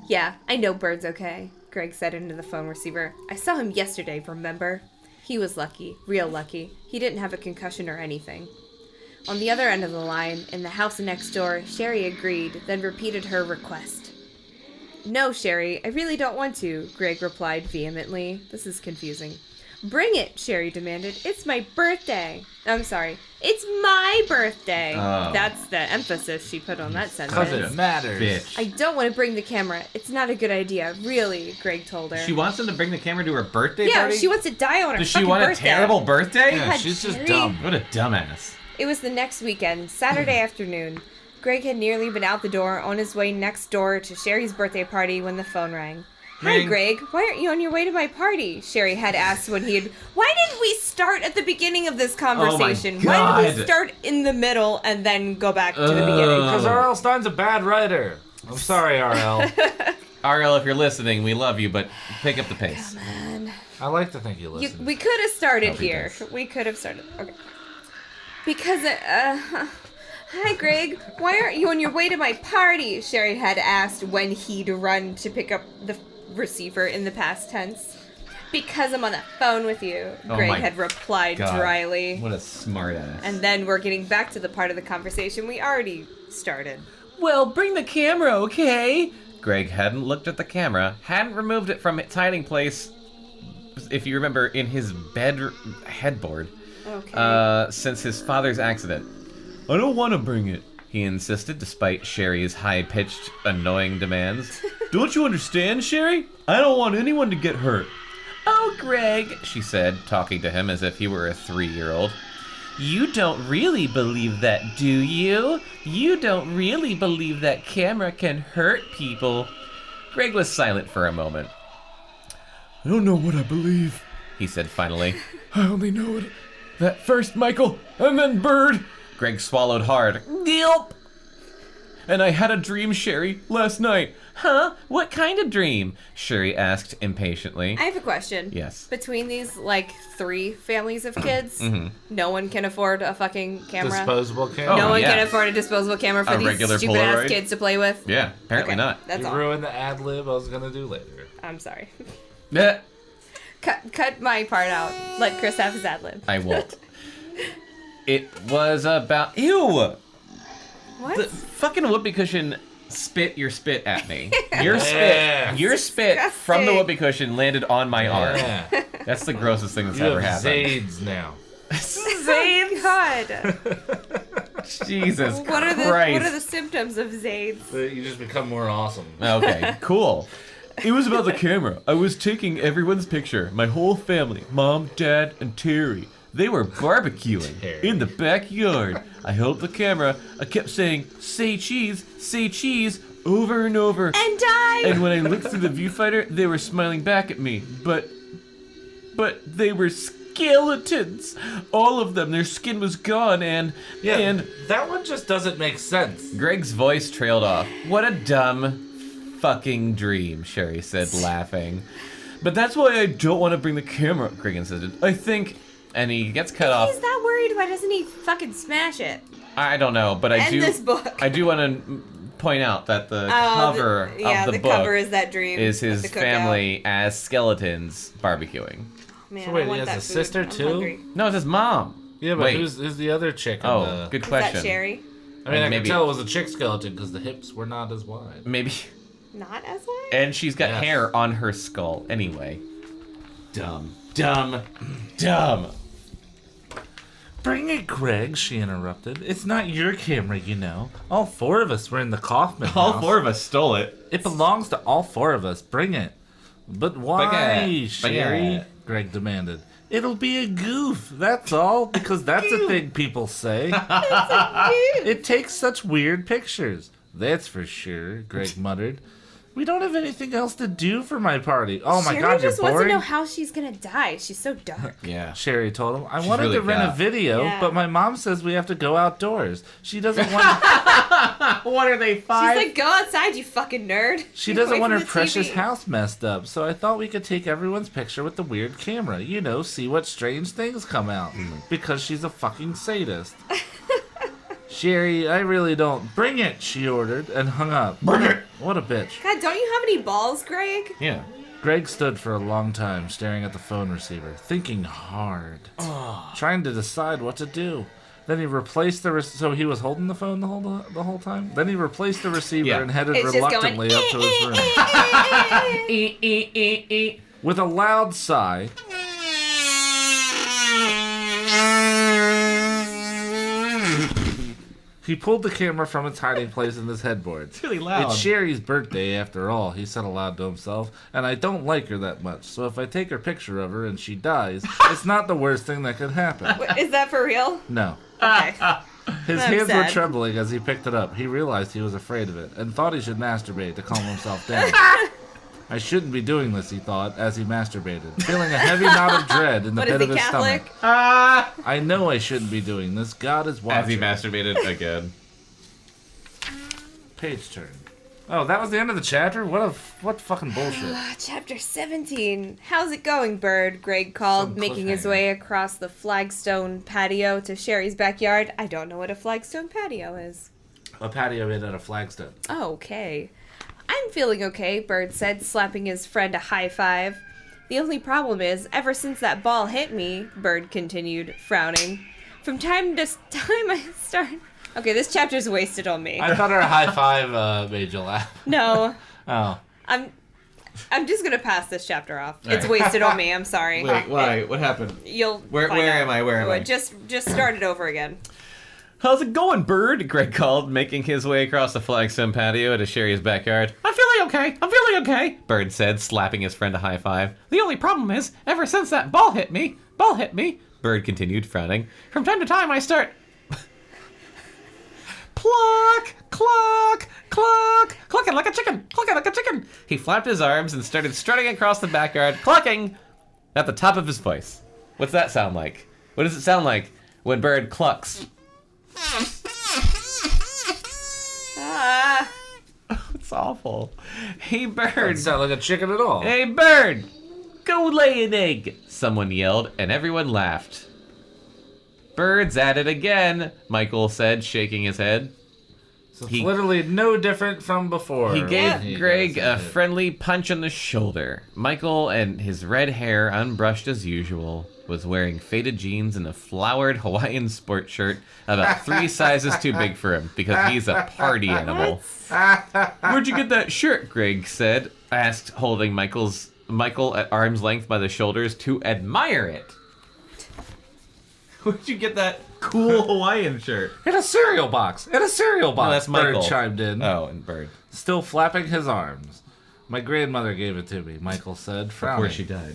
[SPEAKER 3] Yeah, I know Bird's okay, Greg said into the phone receiver. I saw him yesterday, remember? He was lucky, real lucky. He didn't have a concussion or anything. On the other end of the line, in the house next door, Sherry agreed, then repeated her request. No, Sherry, I really don't want to, Greg replied vehemently. This is confusing. Bring it, Sherry demanded. It's my birthday. I'm sorry. It's my birthday.
[SPEAKER 2] Oh.
[SPEAKER 3] That's the emphasis she put on that sentence.
[SPEAKER 5] Because it matters.
[SPEAKER 2] Bitch.
[SPEAKER 3] I don't want to bring the camera. It's not a good idea, really, Greg told her.
[SPEAKER 2] She wants him to bring the camera to her birthday
[SPEAKER 3] yeah,
[SPEAKER 2] party?
[SPEAKER 3] she wants to die on her
[SPEAKER 2] Does
[SPEAKER 3] fucking
[SPEAKER 2] she want
[SPEAKER 3] birthday.
[SPEAKER 2] a terrible birthday?
[SPEAKER 5] Yeah, she's just
[SPEAKER 3] Sherry.
[SPEAKER 5] dumb.
[SPEAKER 2] What a dumbass.
[SPEAKER 3] It was the next weekend, Saturday afternoon. Greg had nearly been out the door, on his way next door to Sherry's birthday party when the phone rang. Hi,
[SPEAKER 2] Ring.
[SPEAKER 3] Greg. Why aren't you on your way to my party? Sherry had asked when he had... Why didn't we start at the beginning of this conversation?
[SPEAKER 2] Oh my
[SPEAKER 3] Why did
[SPEAKER 2] God.
[SPEAKER 3] we start in the middle and then go back to the beginning?
[SPEAKER 5] Because R.L. Stine's a bad writer. I'm sorry, R.L.
[SPEAKER 2] RL, if you're listening, we love you, but pick up the pace.
[SPEAKER 3] Man.
[SPEAKER 5] I like to think you listen.
[SPEAKER 3] We could have started
[SPEAKER 2] Hope he
[SPEAKER 3] here.
[SPEAKER 2] does.
[SPEAKER 3] We could have started. Okay. Because, hi, Greg. Why aren't you on your way to my party? Sherry had asked when he'd run to pick up the receiver in the past tense. Because I'm on the phone with you,
[SPEAKER 2] Oh
[SPEAKER 3] Greg
[SPEAKER 2] my
[SPEAKER 3] had replied
[SPEAKER 2] God.
[SPEAKER 3] dryly.
[SPEAKER 2] What a smart ass.
[SPEAKER 3] And then we're getting back to the part of the conversation we already started.
[SPEAKER 4] Well, bring the camera, okay?
[SPEAKER 2] Greg hadn't looked at the camera, hadn't removed it from its hiding place, if you remember, in his bed headboard,
[SPEAKER 3] Okay.
[SPEAKER 2] since his father's accident. I don't want to bring it, he insisted, despite Sherry's high-pitched, annoying demands. Don't you understand, Sherry? I don't want anyone to get hurt. know, Greg, she said, talking to him as if he were a 3-year-old. You don't really believe that, do you? You don't really believe that camera can hurt people. Greg was silent for a moment.
[SPEAKER 1] I don't know what I believe.
[SPEAKER 2] He said finally.
[SPEAKER 1] I only know it. That first Michael, and then Bird.
[SPEAKER 2] Greg swallowed hard. Gulp! And I had a dream, Sherry, last night. Huh? What kind of dream? Sherry asked impatiently.
[SPEAKER 3] I have a question.
[SPEAKER 2] Yes.
[SPEAKER 3] Between these, 3 families of kids, no one can afford a fucking camera.
[SPEAKER 5] Disposable camera.
[SPEAKER 3] No
[SPEAKER 2] Oh,
[SPEAKER 3] one
[SPEAKER 2] yeah.
[SPEAKER 3] can afford a disposable camera for
[SPEAKER 2] A
[SPEAKER 3] these
[SPEAKER 2] regular
[SPEAKER 3] stupid-ass
[SPEAKER 2] Polaroid?
[SPEAKER 3] kids to play with.
[SPEAKER 2] Yeah, apparently
[SPEAKER 3] Okay,
[SPEAKER 2] not.
[SPEAKER 3] That's
[SPEAKER 5] You
[SPEAKER 3] all.
[SPEAKER 5] ruined the ad lib I was gonna do later.
[SPEAKER 3] I'm sorry.
[SPEAKER 2] Eh,
[SPEAKER 3] Cut my part out. Let Chris have his ad lib.
[SPEAKER 2] I won't. It was about... Ew!
[SPEAKER 3] What?
[SPEAKER 2] The fucking whoopee cushion spit your spit at me. Your
[SPEAKER 5] Yes.
[SPEAKER 2] spit from the
[SPEAKER 3] Disgusting.
[SPEAKER 2] whoopee cushion landed on my arm.
[SPEAKER 5] Yeah.
[SPEAKER 2] That's the grossest thing that's
[SPEAKER 5] You
[SPEAKER 2] ever
[SPEAKER 5] have
[SPEAKER 2] happened.
[SPEAKER 5] Zades now.
[SPEAKER 3] Zades? God.
[SPEAKER 2] Jesus
[SPEAKER 3] What are
[SPEAKER 2] Christ.
[SPEAKER 3] the symptoms of Zades?
[SPEAKER 5] You just become more awesome.
[SPEAKER 2] Okay, cool. It was about the camera. I was taking everyone's picture. My whole family. Mom, Dad, and Terry. They were barbecuing
[SPEAKER 5] Terry.
[SPEAKER 2] in the backyard. I held the camera. I kept saying, say cheese, over and over.
[SPEAKER 3] And die!
[SPEAKER 2] And when I looked through the viewfinder, they were smiling back at me. But they were skeletons. All of them. Their skin was gone and
[SPEAKER 5] that one just doesn't make sense.
[SPEAKER 2] Greg's voice trailed off. What a dumb fucking dream, Sherry said, laughing. But that's why I don't want to bring the camera, Greg insisted. I think... And he gets cut
[SPEAKER 3] If
[SPEAKER 2] off.
[SPEAKER 3] he's that worried, why doesn't he fucking smash it?
[SPEAKER 2] I don't know, but I
[SPEAKER 3] End
[SPEAKER 2] do...
[SPEAKER 3] this book.
[SPEAKER 2] I do want to point out that the
[SPEAKER 3] Oh,
[SPEAKER 2] cover of the book
[SPEAKER 3] cover is that dream.
[SPEAKER 2] is
[SPEAKER 3] at
[SPEAKER 2] his
[SPEAKER 3] the cookout.
[SPEAKER 2] family as skeletons barbecuing.
[SPEAKER 3] Man,
[SPEAKER 5] So wait,
[SPEAKER 3] I want
[SPEAKER 5] he has
[SPEAKER 3] that
[SPEAKER 5] a
[SPEAKER 3] food.
[SPEAKER 5] sister
[SPEAKER 3] I'm
[SPEAKER 5] too?
[SPEAKER 3] hungry.
[SPEAKER 2] No, it's his mom.
[SPEAKER 5] Yeah, but
[SPEAKER 2] Wait.
[SPEAKER 5] who's the other chick?
[SPEAKER 2] Oh,
[SPEAKER 5] in the...
[SPEAKER 2] good
[SPEAKER 3] Is
[SPEAKER 2] question.
[SPEAKER 3] that Sherry?
[SPEAKER 5] I mean, I
[SPEAKER 2] Maybe-
[SPEAKER 5] could tell it was a chick skeleton because the hips were not as wide.
[SPEAKER 2] Maybe...
[SPEAKER 3] Not as wide?
[SPEAKER 2] And she's got
[SPEAKER 5] Yes.
[SPEAKER 2] hair on her skull. Anyway. Dumb.
[SPEAKER 5] Bring it, Greg, she interrupted. It's not your camera, you know. All 4 of us were in the Kaufman house.
[SPEAKER 2] of us stole it.
[SPEAKER 5] It belongs to all 4 of us. Bring it. But why,
[SPEAKER 2] Bekah,
[SPEAKER 5] Sherry?
[SPEAKER 2] Bekah.
[SPEAKER 5] Greg demanded. It'll be a goof, that's all, because that's a thing people say. It takes such weird pictures. That's for sure, Greg muttered. We don't have anything else to do for my party. Oh my
[SPEAKER 3] Sherry
[SPEAKER 5] god, you're
[SPEAKER 3] just wants to
[SPEAKER 5] boring.
[SPEAKER 3] know how she's gonna die. She's so dark.
[SPEAKER 2] Yeah.
[SPEAKER 5] Sherry told him. I wanted
[SPEAKER 2] really
[SPEAKER 5] to rent
[SPEAKER 2] got-
[SPEAKER 5] a video,
[SPEAKER 3] Yeah.
[SPEAKER 5] but my mom says we have to go outdoors. She doesn't want
[SPEAKER 2] What are they,
[SPEAKER 3] She's like, go outside, you fucking nerd.
[SPEAKER 5] She
[SPEAKER 3] Get
[SPEAKER 5] doesn't
[SPEAKER 3] away
[SPEAKER 5] want
[SPEAKER 3] from
[SPEAKER 5] her
[SPEAKER 3] the
[SPEAKER 5] precious
[SPEAKER 3] TV.
[SPEAKER 5] house messed up, so I thought we could take everyone's picture with the weird camera. You know, see what strange things come out. Because she's a fucking sadist. Sherry, I really don't. Bring it, she ordered, and hung up. Bring it! What a bitch.
[SPEAKER 3] God, don't you have any balls, Greg?
[SPEAKER 2] Yeah.
[SPEAKER 5] Greg stood for a long time, staring at the phone receiver, thinking hard, trying to decide what to do. Then he replaced the so he was holding the phone the whole time. Then he replaced the receiver
[SPEAKER 2] Yeah.
[SPEAKER 5] and headed
[SPEAKER 3] It's just going,
[SPEAKER 5] reluctantly up to his room. With a loud sigh, he pulled the camera from its hiding place in his headboard. It's
[SPEAKER 2] really loud.
[SPEAKER 5] It's Sherry's birthday, after all, he said aloud to himself, and I don't like her that much, so if I take a picture of her and she dies, it's not the worst thing that could happen.
[SPEAKER 3] Wait, is that for real?
[SPEAKER 5] No.
[SPEAKER 3] Okay.
[SPEAKER 5] His
[SPEAKER 3] I'm
[SPEAKER 5] hands were
[SPEAKER 3] sad.
[SPEAKER 5] trembling as he picked it up. He realized he was afraid of it, and thought he should masturbate to calm himself down. I shouldn't be doing this, he thought, as he masturbated, feeling a heavy knot of dread in the
[SPEAKER 3] What
[SPEAKER 5] pit
[SPEAKER 3] is
[SPEAKER 5] of
[SPEAKER 3] he,
[SPEAKER 5] his
[SPEAKER 3] Catholic?
[SPEAKER 5] stomach. I know I shouldn't be doing this. God is watching.
[SPEAKER 2] As he masturbated again.
[SPEAKER 5] Page turn. Oh, that was the end of the chapter? What fucking bullshit.
[SPEAKER 3] Chapter 17. How's it going, Bird? Greg called,
[SPEAKER 5] Some
[SPEAKER 3] making his
[SPEAKER 5] cliffhanger.
[SPEAKER 3] way across the flagstone patio to Sherry's backyard. I don't know what a flagstone patio is.
[SPEAKER 5] A patio made out of flagstone.
[SPEAKER 3] Oh, okay. I'm feeling okay, Bird said, slapping his friend a high five. The only problem is, ever since that ball hit me, Bird continued, frowning, from time to time I start... Okay, this chapter's wasted on me.
[SPEAKER 5] I thought our high five made you laugh.
[SPEAKER 3] No,
[SPEAKER 5] Oh.
[SPEAKER 3] I'm just gonna pass this chapter off. It's wasted on me, I'm sorry.
[SPEAKER 2] Wait, why? What happened?
[SPEAKER 3] You'll
[SPEAKER 2] Where
[SPEAKER 3] find out.
[SPEAKER 2] am I? Where am I?
[SPEAKER 3] Just start it over again.
[SPEAKER 2] How's it going, Bird? Greg called, making his way across the flagstone patio to Sherry's backyard. I'm feeling
[SPEAKER 4] okay. I'm feeling okay.
[SPEAKER 2] Bird said, slapping his friend a high five.
[SPEAKER 4] The only problem is, ever since that ball hit me,
[SPEAKER 2] Bird continued, frowning.
[SPEAKER 4] from time to time I start... Cluck, cluck, cluck, clucking like a chicken, clucking like a chicken.
[SPEAKER 2] He flapped his arms and started strutting across the backyard, clucking at the top of his voice. What's that sound like? What does it sound like when Bird clucks? It's awful. Hey, Bird.
[SPEAKER 5] Doesn't sound like a chicken at all.
[SPEAKER 2] Hey, Bird. Go lay an egg, someone yelled, and everyone laughed. Bird's at it again, Michael said, shaking his head.
[SPEAKER 5] So it's literally no different from before.
[SPEAKER 2] He gave Greg a friendly punch on the shoulder. Michael, and his red hair unbrushed as usual, was wearing faded jeans and a flowered Hawaiian sport shirt about 3 sizes too big for him because he's a party animal. Where'd you get that shirt? Greg asked, holding Michael at arm's length by the shoulders to admire it. Where'd you get that cool Hawaiian shirt?
[SPEAKER 5] In a cereal box. No,
[SPEAKER 2] that's Michael.
[SPEAKER 5] Bird chimed in.
[SPEAKER 2] Oh, and Bird.
[SPEAKER 5] Still flapping his arms. My grandmother gave it to me, Michael said, frowning.
[SPEAKER 2] Before she died.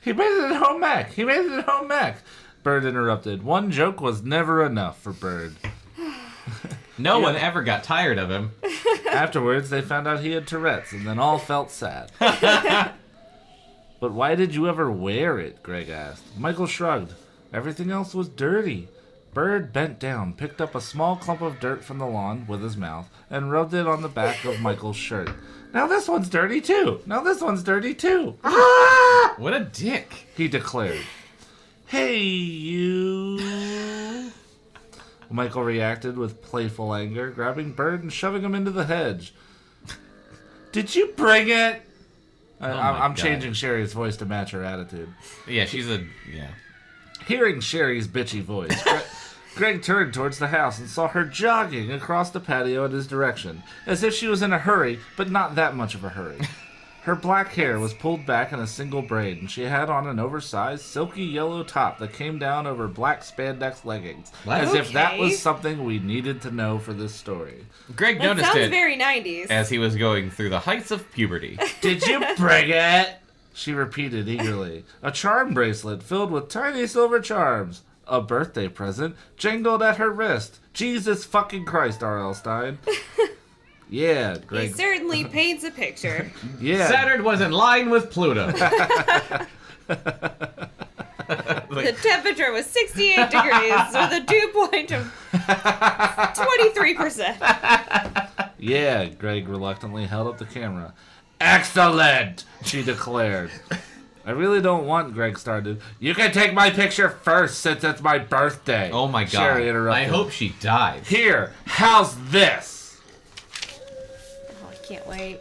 [SPEAKER 5] He made it at home ec. Bird interrupted. One joke was never enough for Bird.
[SPEAKER 2] No one ever got tired of him.
[SPEAKER 5] Afterwards, they found out he had Tourette's, and then all felt sad. But why did you ever wear it? Greg asked. Michael shrugged. Everything else was dirty. Bird bent down, picked up a small clump of dirt from the lawn with his mouth, and rubbed it on the back of Michael's shirt. Now this one's dirty too.
[SPEAKER 2] What a dick.
[SPEAKER 5] He declared. Hey, you. Michael reacted with playful anger, grabbing Bird and shoving him into the hedge. Did you bring it? I'm changing Sherry's voice to match her attitude.
[SPEAKER 2] Yeah,
[SPEAKER 5] Hearing Sherry's bitchy voice, Greg turned towards the house and saw her jogging across the patio in his direction, as if she was in a hurry, but not that much of a hurry. Her black hair was pulled back in a single braid, and she had on an oversized, silky yellow top that came down over black spandex leggings, as if that was something we needed to know for this story.
[SPEAKER 2] Greg
[SPEAKER 3] That
[SPEAKER 2] noticed
[SPEAKER 3] sounds
[SPEAKER 2] it
[SPEAKER 3] very 90s.
[SPEAKER 2] as he was going through the heights of puberty.
[SPEAKER 5] Did you bring it? She repeated eagerly. A charm bracelet filled with tiny silver charms. A birthday present jangled at her wrist. Jesus fucking Christ, R.L. Stine. Yeah,
[SPEAKER 3] He
[SPEAKER 5] Greg.
[SPEAKER 3] certainly paints a picture.
[SPEAKER 5] Yeah.
[SPEAKER 2] Saturn was in line with Pluto.
[SPEAKER 3] The temperature was 68 degrees with a dew point of 23%.
[SPEAKER 5] Yeah, Greg reluctantly held up the camera. Excellent, she declared. I really don't want, Greg started. You can take my picture first since it's my birthday.
[SPEAKER 2] Oh my god.
[SPEAKER 5] Sherry interrupted.
[SPEAKER 2] I hope she dies.
[SPEAKER 5] Here, how's this?
[SPEAKER 3] Oh, I can't wait.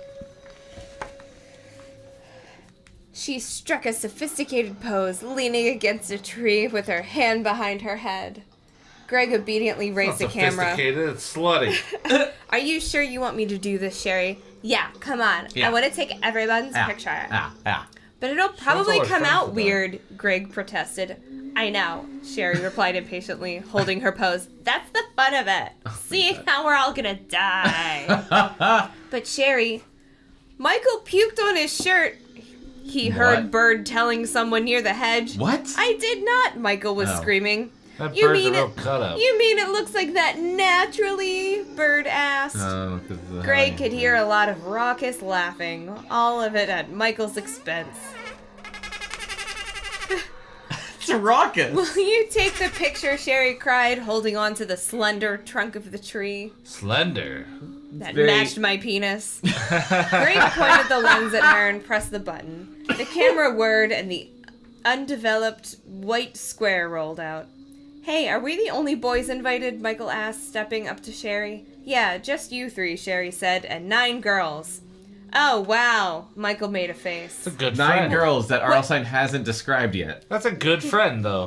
[SPEAKER 3] She struck a sophisticated pose, leaning against a tree with her hand behind her head. Greg obediently raised the camera.
[SPEAKER 5] Sophisticated, it's slutty.
[SPEAKER 3] Are you sure you want me to do this, Sherry? Yeah, come on.
[SPEAKER 2] Yeah.
[SPEAKER 3] I want to take everyone's picture.
[SPEAKER 2] Ah.
[SPEAKER 3] But it'll probably
[SPEAKER 5] all our
[SPEAKER 3] come
[SPEAKER 5] friends
[SPEAKER 3] out
[SPEAKER 5] about.
[SPEAKER 3] weird, Greg protested. I know, Sherry replied impatiently, holding her pose. That's the fun of it. See how we're all gonna die. But Sherry, Michael puked on his shirt. He heard
[SPEAKER 2] What?
[SPEAKER 3] Bird telling someone near the hedge.
[SPEAKER 2] What?
[SPEAKER 3] I did not, Michael was
[SPEAKER 2] Oh.
[SPEAKER 3] screaming.
[SPEAKER 5] That
[SPEAKER 3] You
[SPEAKER 5] bird's a
[SPEAKER 3] mean
[SPEAKER 5] real
[SPEAKER 3] it?
[SPEAKER 5] cutout.
[SPEAKER 3] You mean it looks like that naturally? Bird asked. Greg could hear a lot of raucous laughing, all of it at Michael's expense.
[SPEAKER 2] It's a rocket.
[SPEAKER 3] Will you take the picture? Sherry cried, holding on to the slender trunk of the tree
[SPEAKER 5] Slender.
[SPEAKER 3] that
[SPEAKER 2] very-
[SPEAKER 3] matched my penis. Greg pointed the lens at her and pressed the button. The camera whirred and the undeveloped white square rolled out. Hey, are we the only boys invited? Michael asked, stepping up to Sherry. Yeah, just you 3, Sherry said, and 9 girls. Oh, wow. Michael made a face.
[SPEAKER 5] That's a good
[SPEAKER 2] 9
[SPEAKER 5] friend.
[SPEAKER 2] girls that Arlstein hasn't described yet.
[SPEAKER 5] That's a good friend, though.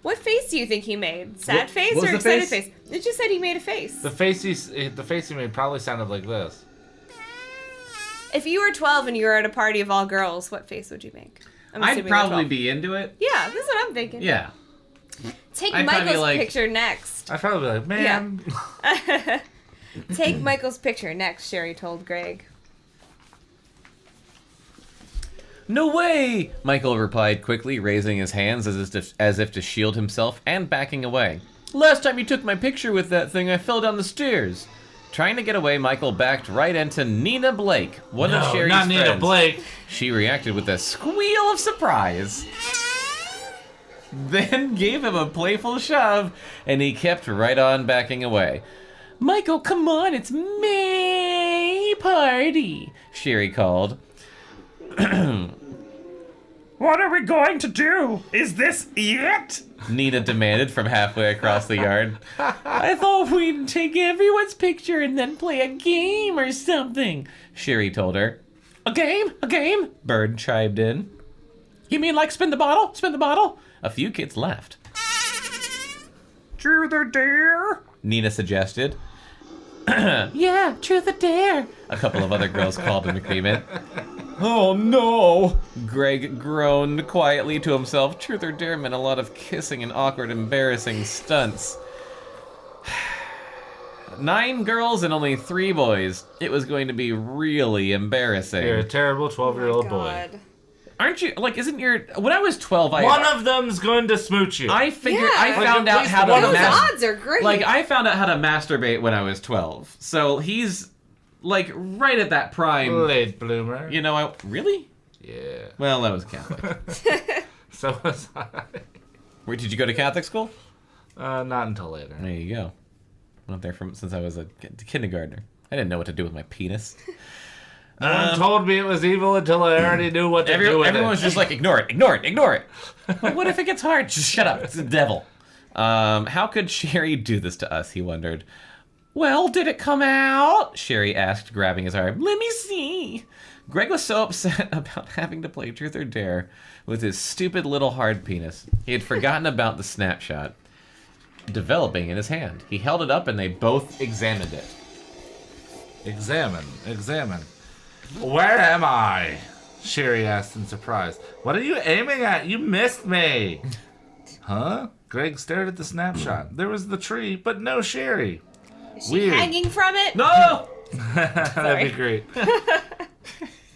[SPEAKER 3] What face do you think he made? Sad face
[SPEAKER 2] what was
[SPEAKER 3] or
[SPEAKER 2] the
[SPEAKER 3] excited
[SPEAKER 2] face?
[SPEAKER 3] face? It just said he made a face.
[SPEAKER 5] The face he made probably sounded like this.
[SPEAKER 3] If you were 12 and you were at a party of all girls, what face would you make? I'm
[SPEAKER 2] I'd
[SPEAKER 3] assuming you're
[SPEAKER 2] probably
[SPEAKER 3] 12.
[SPEAKER 2] be into it.
[SPEAKER 3] Yeah, this is what I'm thinking.
[SPEAKER 2] Yeah.
[SPEAKER 3] Take
[SPEAKER 2] I'd probably
[SPEAKER 3] Michael's
[SPEAKER 2] like-
[SPEAKER 3] picture next.
[SPEAKER 5] I'd probably be like, man.
[SPEAKER 3] Take Michael's picture next, Sherry told Greg.
[SPEAKER 2] No way! Michael replied quickly, raising his hands as if to shield himself and backing away. Last time you took my picture with that thing, I fell down the stairs. Trying to get away, Michael backed right into Nina Blake, one of Sherry's
[SPEAKER 5] not
[SPEAKER 2] friends.
[SPEAKER 5] Nina Blake.
[SPEAKER 2] She reacted with a squeal of surprise, then gave him a playful shove, and he kept right on backing away. Michael, come on, it's May party, Sherry called.
[SPEAKER 6] What are we going to do? Is this it?
[SPEAKER 2] Nina demanded from halfway across the yard. I thought we'd take everyone's picture and then play a game or something, Sherry told her. A game? A game? Bird chimed in. You mean like spin the bottle? Spin the bottle? A few kids laughed.
[SPEAKER 6] Truth or dare?
[SPEAKER 2] Nina suggested. Yeah, truth or dare, a couple of other girls called in agreement. Oh no! Greg groaned quietly to himself. Truth or dare meant a lot of kissing and awkward, embarrassing stunts. 9 girls and only 3 boys. It was going to be really embarrassing.
[SPEAKER 5] You're a terrible 12-year-old boy.
[SPEAKER 2] Aren't you, like, isn't your... When I was 12,
[SPEAKER 5] One of them's going to smooch you.
[SPEAKER 2] I figured...
[SPEAKER 3] Yeah.
[SPEAKER 2] I found
[SPEAKER 5] Like, at
[SPEAKER 2] out
[SPEAKER 5] least
[SPEAKER 2] how to...
[SPEAKER 5] one of
[SPEAKER 3] Those
[SPEAKER 5] them.
[SPEAKER 3] odds are great.
[SPEAKER 2] Like, I found out how to masturbate when I was 12. So he's, like, right at that prime...
[SPEAKER 5] Late bloomer.
[SPEAKER 2] You know, really?
[SPEAKER 5] Yeah.
[SPEAKER 2] Well, I was Catholic.
[SPEAKER 5] So was I.
[SPEAKER 2] Where did you go to Catholic school?
[SPEAKER 5] Not until later.
[SPEAKER 2] There you go. Went there since I was a kindergartner. I didn't know what to do with my penis.
[SPEAKER 5] No one told me it was evil until I already knew what to do with
[SPEAKER 2] Everyone
[SPEAKER 5] it.
[SPEAKER 2] was just like, ignore it, ignore it, ignore it. But what if it gets hard? Just shut up. It's the devil. How could Sherry do this to us? He wondered. Well, did it come out? Sherry asked, grabbing his arm. Let me see. Greg was so upset about having to play Truth or Dare with his stupid little hard penis. He had forgotten about the snapshot developing in his hand. He held it up and they both examined it.
[SPEAKER 5] Examine. Where am I? Sherry asked in surprise. What are you aiming at? You missed me. Huh? Greg stared at the snapshot. There was the tree, but no Sherry.
[SPEAKER 3] Is she
[SPEAKER 5] Weird.
[SPEAKER 3] hanging from it?
[SPEAKER 2] No!
[SPEAKER 5] That'd be great.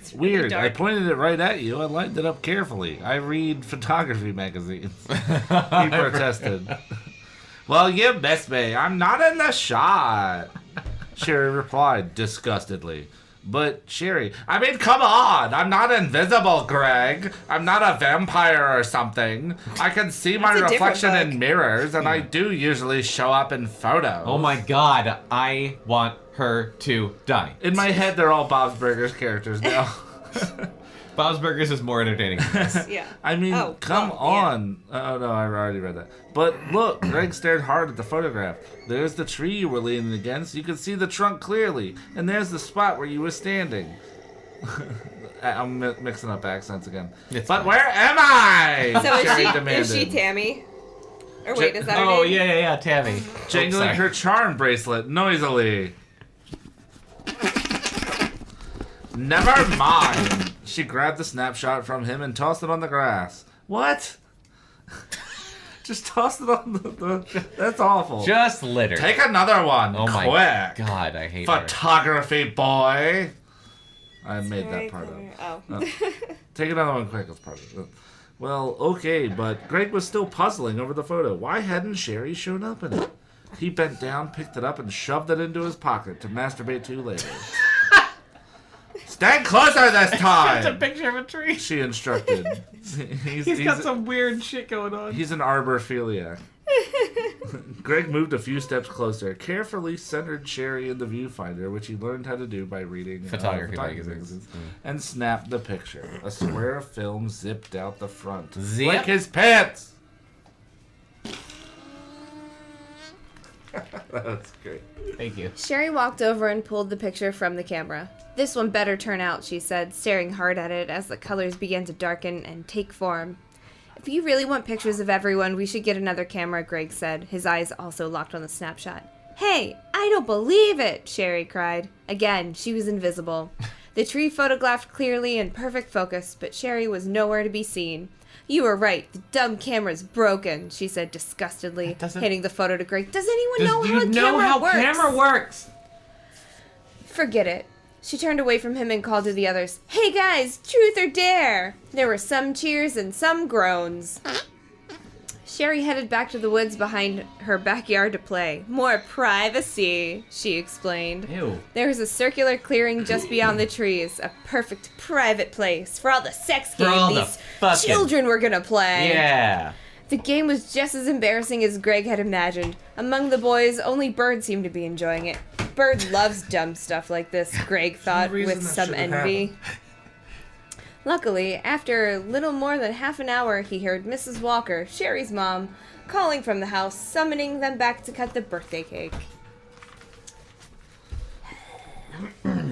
[SPEAKER 3] It's really
[SPEAKER 5] Weird. I
[SPEAKER 3] dark.
[SPEAKER 5] pointed it right at you. I lined it up carefully. I read photography magazines. He protested. Well, you missed me. I'm not in the shot. Sherry replied disgustedly. But Sherry, I mean, come on. I'm not invisible, Greg. I'm not a vampire or something. I can see my
[SPEAKER 3] That's a different
[SPEAKER 5] reflection in
[SPEAKER 3] book.
[SPEAKER 5] mirrors, and I do usually show up in photos.
[SPEAKER 2] Oh my god, I want her to die.
[SPEAKER 5] In my head, they're all Bob's Burgers characters now.
[SPEAKER 2] Bob's Burgers is more entertaining than this.
[SPEAKER 3] Yeah.
[SPEAKER 5] I mean,
[SPEAKER 3] Oh,
[SPEAKER 5] come
[SPEAKER 3] well, yeah.
[SPEAKER 5] on. Oh, no, I already read that. But look, Greg stared hard at the photograph. There's the tree you were leaning against. You could see the trunk clearly. And there's the spot where you were standing. I'm mixing up accents again.
[SPEAKER 2] It's
[SPEAKER 5] But
[SPEAKER 2] fine.
[SPEAKER 5] where am I?
[SPEAKER 3] So
[SPEAKER 5] Sherry
[SPEAKER 3] is
[SPEAKER 5] demanded.
[SPEAKER 3] she Tammy? Or wait, is that her
[SPEAKER 2] Oh,
[SPEAKER 3] name?
[SPEAKER 2] yeah, Tammy.
[SPEAKER 5] Jangling
[SPEAKER 2] Oops,
[SPEAKER 5] her charm bracelet noisily. Never mind. She grabbed the snapshot from him and tossed it on the grass. What? Just tossed it on the that's awful.
[SPEAKER 2] Just litter.
[SPEAKER 5] Take another one.
[SPEAKER 2] Oh my
[SPEAKER 5] quick.
[SPEAKER 2] god, I hate her.
[SPEAKER 5] Photography boy. I made
[SPEAKER 3] Very
[SPEAKER 5] that part up.
[SPEAKER 3] clever. Oh.
[SPEAKER 5] Take another one quick. That's part of it. Well, okay, but Greg was still puzzling over the photo. Why hadn't Sherry shown up in it? He bent down, picked it up, and shoved it into his pocket to masturbate to later. Stand closer this
[SPEAKER 2] It's a
[SPEAKER 5] time!
[SPEAKER 2] picture of a tree.
[SPEAKER 5] She instructed.
[SPEAKER 2] He's got some weird shit going on.
[SPEAKER 5] He's an arborphiliac. Greg moved a few steps closer, carefully centered Sherry in the viewfinder, which he learned how to do by reading
[SPEAKER 2] Photography magazines.
[SPEAKER 5] and snapped the picture. A square of film zipped out the front.
[SPEAKER 2] Zip?
[SPEAKER 5] Like his pants! That's great.
[SPEAKER 2] Thank you.
[SPEAKER 3] Sherry walked over and pulled the picture from the camera. This one better turn out, she said, staring hard at it as the colors began to darken and take form. If you really want pictures of everyone, we should get another camera, Greg said, his eyes also locked on the snapshot. Hey, I don't believe it, Sherry cried. Again, she was invisible. The tree photographed clearly in perfect focus, but Sherry was nowhere to be seen. You were right, the dumb camera's broken, she said disgustedly,
[SPEAKER 2] That doesn't-
[SPEAKER 3] handing the photo to Greg. Does anyone know how a
[SPEAKER 2] know
[SPEAKER 3] camera
[SPEAKER 2] how
[SPEAKER 3] works?
[SPEAKER 2] camera works?
[SPEAKER 3] Forget it. She turned away from him and called to the others, "Hey guys, truth or dare?" There were some cheers and some groans. Sherry headed back to the woods behind her backyard to play. More privacy, she explained.
[SPEAKER 2] Ew.
[SPEAKER 3] There was a circular clearing just beyond the trees, a perfect private place for all the sex
[SPEAKER 2] For all
[SPEAKER 3] game
[SPEAKER 2] the
[SPEAKER 3] these
[SPEAKER 2] fucking-
[SPEAKER 3] children were gonna play.
[SPEAKER 2] Yeah.
[SPEAKER 3] The game was just as embarrassing as Greg had imagined. Among the boys, only Bird seemed to be enjoying it. Bird loves dumb stuff like this, Greg thought
[SPEAKER 5] reason
[SPEAKER 3] with
[SPEAKER 5] that
[SPEAKER 3] some
[SPEAKER 5] shouldn't
[SPEAKER 3] envy. Luckily, after little more than half an hour, he heard Mrs. Walker, Sherry's mom, calling from the house, summoning them back to cut the birthday cake.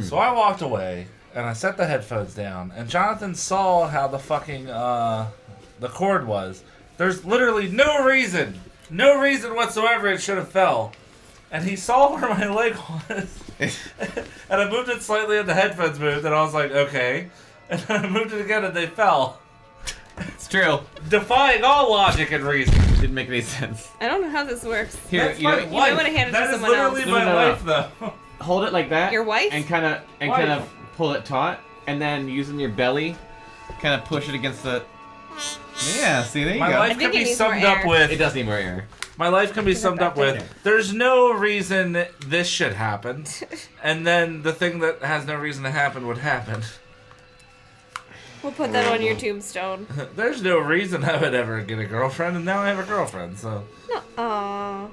[SPEAKER 5] So I walked away, and I set the headphones down, and Jonathan saw how the fucking, the cord was. There's literally no reason whatsoever it should have fell. And he saw where my leg was. And I moved it slightly and the headphones moved, and I was like, okay. And then I moved it again and they fell.
[SPEAKER 2] It's true.
[SPEAKER 5] Defying all logic and reason.
[SPEAKER 2] Didn't make any sense.
[SPEAKER 3] I don't know how this works.
[SPEAKER 2] Here,
[SPEAKER 5] That's
[SPEAKER 2] you
[SPEAKER 5] my
[SPEAKER 2] know,
[SPEAKER 5] wife.
[SPEAKER 3] might wanna hand it to
[SPEAKER 5] That is
[SPEAKER 3] someone else.
[SPEAKER 5] literally
[SPEAKER 2] No,
[SPEAKER 5] my
[SPEAKER 2] no, no.
[SPEAKER 5] wife, though.
[SPEAKER 2] hold it like that.
[SPEAKER 3] Your wife?
[SPEAKER 2] And kind of
[SPEAKER 5] Wife.
[SPEAKER 2] pull it taut, and then using your belly, kind of push it against the. Yeah, see, there you
[SPEAKER 5] My
[SPEAKER 2] go.
[SPEAKER 5] life
[SPEAKER 3] I
[SPEAKER 5] can
[SPEAKER 3] think it
[SPEAKER 5] be
[SPEAKER 3] needs
[SPEAKER 5] summed
[SPEAKER 3] more
[SPEAKER 5] up
[SPEAKER 3] air.
[SPEAKER 5] with.
[SPEAKER 2] It does need more air.
[SPEAKER 5] My life can be summed up
[SPEAKER 3] back
[SPEAKER 5] with, there's no reason this should happen, and then the thing that has no reason to happen would happen.
[SPEAKER 3] We'll put that on your tombstone.
[SPEAKER 5] There's no reason I would ever get a girlfriend, and now I have a girlfriend, so...
[SPEAKER 3] Aww.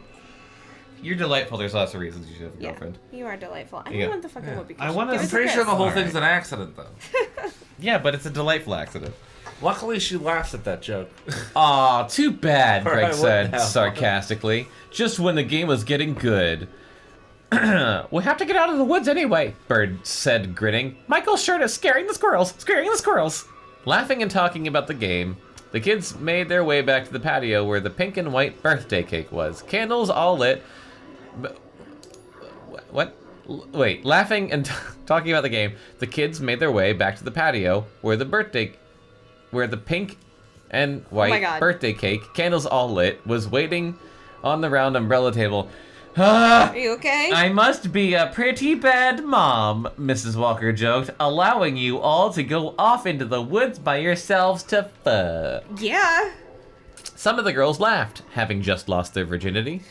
[SPEAKER 2] You're delightful. There's lots of reasons you should have a
[SPEAKER 3] Yeah,
[SPEAKER 2] girlfriend.
[SPEAKER 3] you are delightful. I
[SPEAKER 2] Yeah.
[SPEAKER 3] don't want the fucking whoopee cushion.
[SPEAKER 2] I wanna-
[SPEAKER 3] Give
[SPEAKER 2] I'm
[SPEAKER 3] us a
[SPEAKER 5] Pretty sure
[SPEAKER 3] kiss.
[SPEAKER 5] the whole
[SPEAKER 2] Alright.
[SPEAKER 5] thing's an accident, though.
[SPEAKER 2] Yeah, but it's a delightful accident.
[SPEAKER 5] Luckily, she laughs at that joke.
[SPEAKER 2] Aw, too bad,
[SPEAKER 5] Or I
[SPEAKER 2] Greg
[SPEAKER 5] wouldn't
[SPEAKER 2] said
[SPEAKER 5] have.
[SPEAKER 2] sarcastically. Just when the game was getting good. We have to get out of the woods anyway, Bird said, grinning. Michael's shirt is scaring the squirrels, scaring the squirrels. Laughing and talking about the game, the kids made their way back to the patio where the pink and white birthday cake was. Candles all lit. What? Wait, laughing and talking about the game, the kids made their way back to the patio where the pink and white
[SPEAKER 3] God.
[SPEAKER 2] birthday cake, candles all lit, was waiting on the round umbrella table. Ah,
[SPEAKER 3] Are you okay?
[SPEAKER 2] I must be a pretty bad mom, Mrs. Walker joked, allowing you all to go off into the woods by yourselves to fuck.
[SPEAKER 3] Yeah.
[SPEAKER 2] Some of the girls laughed, having just lost their virginity.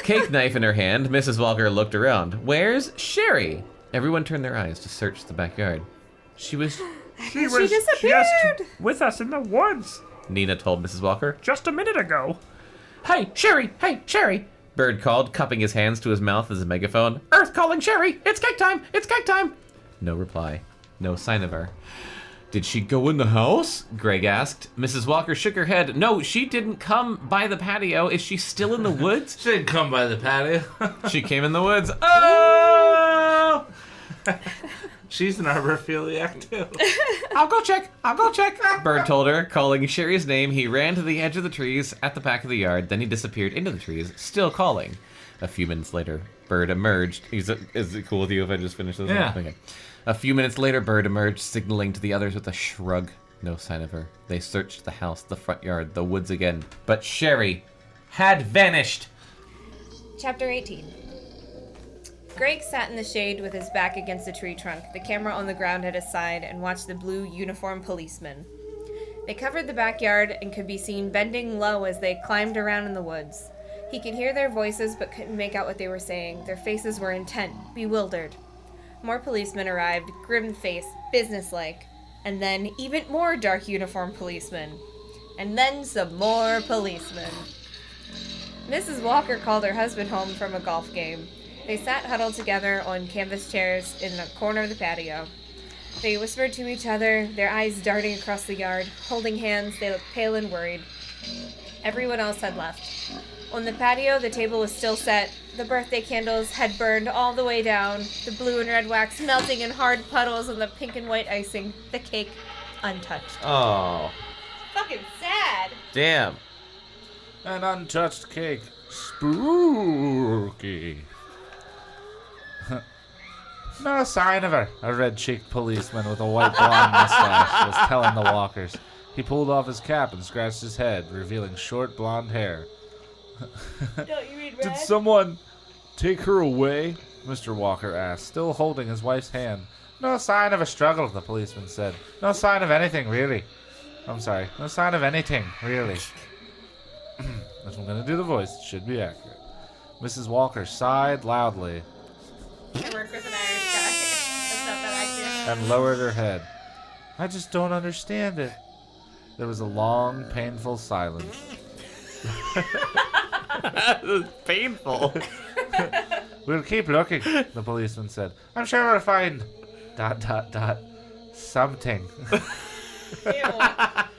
[SPEAKER 2] Cake knife in her hand, Mrs. Walker looked around. Where's Sherry? Everyone turned their eyes to search the backyard. She
[SPEAKER 6] She was
[SPEAKER 3] disappeared.
[SPEAKER 6] just with us in the woods
[SPEAKER 2] Nina told Mrs. Walker.
[SPEAKER 6] just a minute ago.
[SPEAKER 4] Hey, Sherry! Hey, Sherry!
[SPEAKER 2] Bird called, cupping his hands to his mouth as a megaphone.
[SPEAKER 4] Earth calling Sherry! It's cake time! It's cake time!
[SPEAKER 2] No reply. No sign of her. Did she go in the house? Greg asked. Mrs. Walker shook her head. No, she didn't come by the patio. Is she still in the woods?
[SPEAKER 5] She didn't come by the patio.
[SPEAKER 2] She came in the woods. Oh!
[SPEAKER 5] She's an arborphiliac, too.
[SPEAKER 4] I'll go check! I'll go check!
[SPEAKER 2] Bird told her. Calling Sherry's name, he ran to the edge of the trees at the back of the yard. Then he disappeared into the trees, still calling. A few minutes later, Bird emerged. Is it cool with you if I just finish this?
[SPEAKER 5] Yeah.
[SPEAKER 2] Okay. A few minutes later, Bird emerged, signaling to the others with a shrug. No sign of her. They searched the house, the front yard, the woods again. But Sherry had vanished.
[SPEAKER 3] Chapter 18. Greg sat in the shade with his back against a tree trunk, the camera on the ground at his side, and watched the blue uniformed policemen. They covered the backyard and could be seen bending low as they climbed around in the woods. He could hear their voices but couldn't make out what they were saying. Their faces were intent, bewildered. More policemen arrived, grim-faced, businesslike. And then even more dark uniformed policemen. And then some more policemen. Mrs. Walker called her husband home from a golf game. They sat huddled together on canvas chairs in a corner of the patio. They whispered to each other, their eyes darting across the yard. Holding hands, they looked pale and worried. Everyone else had left. On the patio, the table was still set. The birthday candles had burned all the way down, the blue and red wax melting in hard puddles on the pink and white icing, the cake untouched.
[SPEAKER 2] Oh,
[SPEAKER 3] Fucking sad!
[SPEAKER 2] damn.
[SPEAKER 1] An untouched cake. Spooky.
[SPEAKER 5] No sign of her. A red-cheeked policeman with a white blonde mustache was telling the Walkers. He pulled off his cap and scratched his head, revealing short blonde hair.
[SPEAKER 3] Don't you read
[SPEAKER 1] Did someone take her away?
[SPEAKER 5] Mr. Walker asked, still holding his wife's hand. No sign of a struggle, the policeman said. No sign of anything, really. I'm sorry. No sign of anything, really. If I'm going to do the voice, it should be accurate. Mrs. Walker sighed loudly
[SPEAKER 3] I work with an Irish guy. That's not that accurate.
[SPEAKER 5] and lowered her head. I just don't understand it. There was a long, painful silence.
[SPEAKER 2] Painful.
[SPEAKER 5] We'll keep looking, the policeman said. I'm sure we'll find... ... something.
[SPEAKER 3] Ew.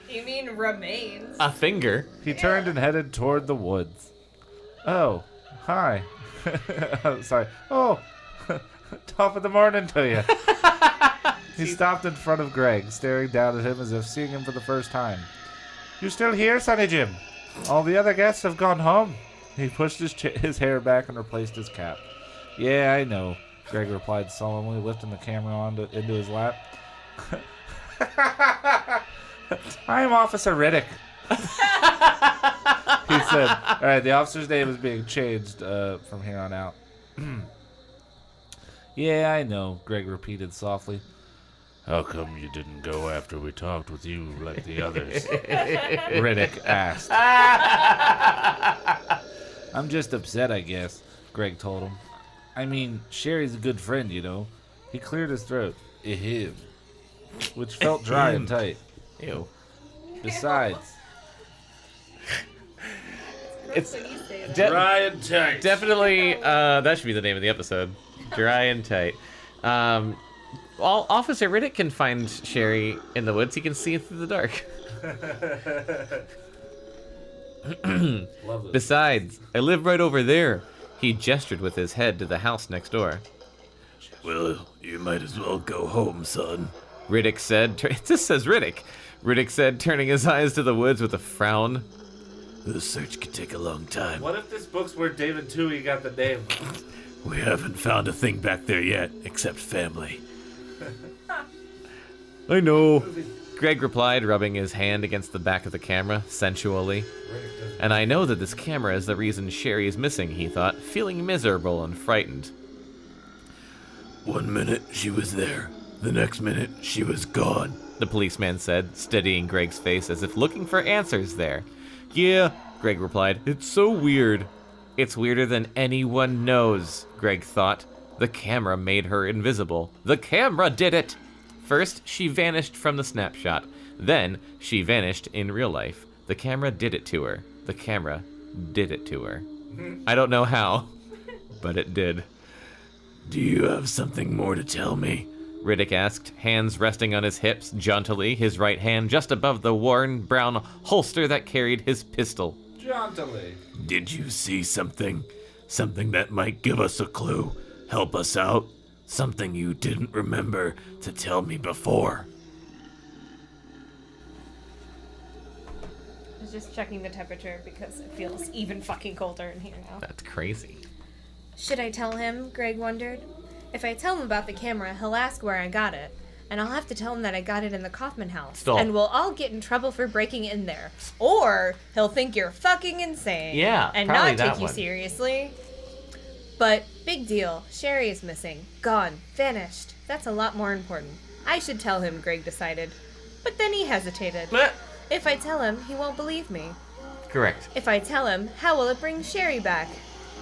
[SPEAKER 3] You mean remains?
[SPEAKER 2] A finger.
[SPEAKER 5] He turned and headed toward the woods. Oh, hi. Oh, sorry. Oh, top of the morning to you. He stopped in front of Greg, staring down at him as if seeing him for the first time. You still here, Sonny Jim? All the other guests have gone home. He pushed his hair back and replaced his cap. Yeah, I know, Greg replied solemnly, lifting the camera into his lap. I'm Officer Riddick. He said. All right, the officer's name is being changed from here on out. Yeah, I know, Greg repeated softly.
[SPEAKER 1] How come you didn't go after we talked with you like the others?
[SPEAKER 5] Riddick asked. I'm just upset, I guess, Greg told him. I mean, Sherry's a good friend, you know. He cleared his throat. Ahem. Which felt dry and tight.
[SPEAKER 2] Ew.
[SPEAKER 5] Besides,
[SPEAKER 2] It's
[SPEAKER 3] When you say that.
[SPEAKER 1] Dry and tight.
[SPEAKER 2] definitely, that should be the name of the episode. Dry and tight. Officer Riddick can find Sherry in the woods. He can see through the dark. Besides, I live right over there. He gestured with his head to the house next door.
[SPEAKER 1] Well, you might as well go home, son.
[SPEAKER 2] Riddick said, it just says Riddick. Riddick said, turning his eyes to the woods with a frown.
[SPEAKER 1] The search could take a long time.
[SPEAKER 5] what if this book's where David Toohey got the name?
[SPEAKER 1] We haven't found a thing back there yet, except family.
[SPEAKER 2] I know, Greg replied, rubbing his hand against the back of the camera, sensually. And I know that this camera is the reason Sherry is missing, he thought, feeling miserable and frightened.
[SPEAKER 1] 1 minute she was there, the next minute she was gone.
[SPEAKER 2] The policeman said, steadying Greg's face as if looking for answers there. Yeah, Greg replied, it's so weird. It's weirder than anyone knows, Greg thought. The camera made her invisible. The camera did it! First, she vanished from the snapshot. Then, she vanished in real life. The camera did it to her. The camera did it to her. I don't know how, but it did.
[SPEAKER 1] Do you have something more to tell me?
[SPEAKER 2] Riddick asked, hands resting on his hips jauntily, his right hand just above the worn brown holster that carried his pistol.
[SPEAKER 5] Jauntily.
[SPEAKER 1] Did you see something? Something that might give us a clue? Help us out? Something you didn't remember to tell me before?
[SPEAKER 3] I was just checking the temperature because it feels even fucking colder in here now.
[SPEAKER 2] That's crazy.
[SPEAKER 3] Should I tell him? Greg wondered. If I tell him about the camera, he'll ask where I got it. And I'll have to tell him that I got it in the Kaufman house.
[SPEAKER 2] Stop.
[SPEAKER 3] And we'll all get in trouble for breaking in there. Or he'll think you're fucking insane.
[SPEAKER 2] Yeah,
[SPEAKER 3] And
[SPEAKER 2] probably
[SPEAKER 3] not
[SPEAKER 2] that
[SPEAKER 3] take you
[SPEAKER 2] one.
[SPEAKER 3] seriously. But, big deal. Sherry is missing. Gone. Vanished. That's a lot more important. I should tell him, Greg decided. But then he hesitated. If I tell him, he won't believe me.
[SPEAKER 2] Correct.
[SPEAKER 3] If I tell him, how will it bring Sherry back?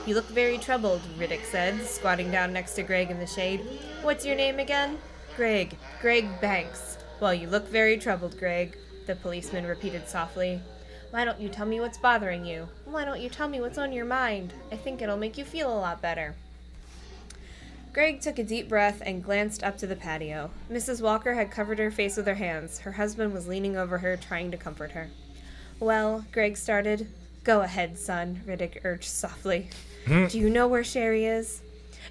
[SPEAKER 3] You look very troubled, Riddick said, squatting down next to Greg in the shade. What's your name again? Greg. Greg Banks. Well, you look very troubled, Greg, the policeman repeated softly. Why don't you tell me what's bothering you? Why don't you tell me what's on your mind? I think it'll make you feel a lot better. Greg took a deep breath and glanced up to the patio. Mrs. Walker had covered her face with her hands. Her husband was leaning over her, trying to comfort her. Well, Greg started. Go ahead, son, Riddick urged softly. Do you know where Sherry is?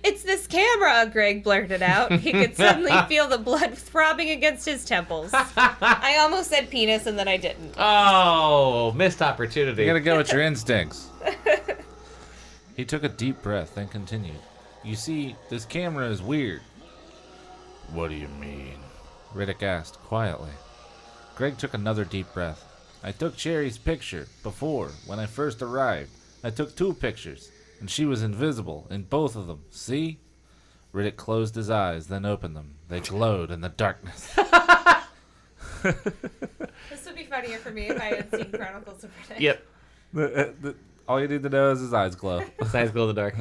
[SPEAKER 3] It's this camera, Greg blurted out. He could suddenly feel the blood throbbing against his temples. I almost said penis and then I didn't.
[SPEAKER 2] Oh, missed opportunity.
[SPEAKER 5] You gotta go with your instincts. He took a deep breath, then continued. You see, this camera is weird.
[SPEAKER 1] What do you mean?
[SPEAKER 5] Riddick asked, quietly. Greg took another deep breath. I took Sherry's picture, before, when I first arrived. I took 2 pictures, and she was invisible in both of them. See? Riddick closed his eyes, then opened them. They glowed in the darkness.
[SPEAKER 3] This would be funnier for me if I had seen Chronicles of Riddick.
[SPEAKER 2] Yep.
[SPEAKER 5] All you need to know is his eyes glow.
[SPEAKER 2] His eyes glow in the dark.